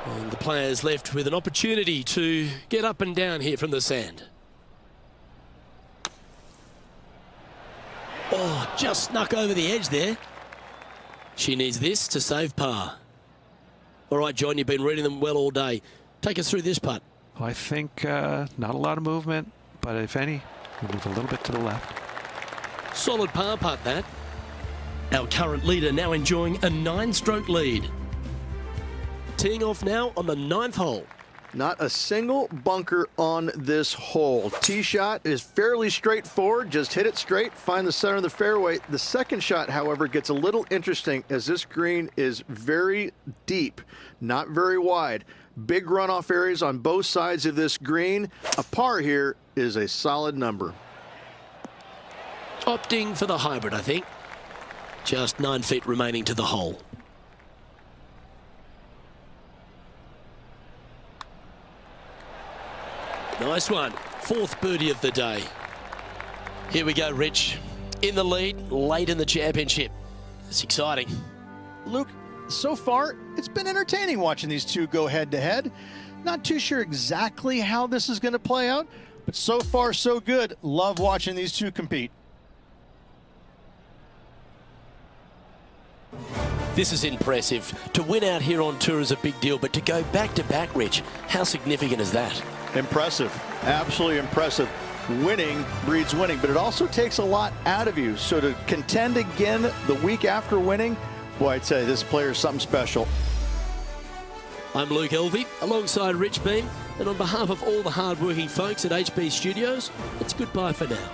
And the players left with an opportunity to get up and down here from the sand. Oh, just snuck over the edge there. She needs this to save par. All right, John, you've been reading them well all day. Take us through this putt. Well, I think not a lot of movement, but if any, we'll move a little bit to the left. Solid par putt, that. Our current leader now enjoying a 9-stroke lead. Teeing off now on the 9th hole. Not a single bunker on this hole. Tee shot is fairly straightforward. Just hit it straight, find the center of the fairway. The second shot, however, gets a little interesting as this green is very deep, not very wide. Big runoff areas on both sides of this green. A par here is a solid number. Opting for the hybrid, I think. Just 9 feet remaining to the hole. Nice one. 4th birdie of the day. Here we go, Rich. In the lead, late in the championship. It's exciting. Luke, so far, it's been entertaining watching these two go head-to-head. Not too sure exactly how this is going to play out, But so far, so good. Love watching these two compete. This is impressive. To win out here on tour is a big deal, but to go back-to-back, Rich, how significant is that? Impressive. Absolutely impressive. Winning breeds winning, but it also takes a lot out of you. So to contend again the week after winning, boy, I'd say this player is something special. I'm Luke Elvey, alongside Rich Beam, and on behalf of all the hard-working folks at HB Studios, it's goodbye for now.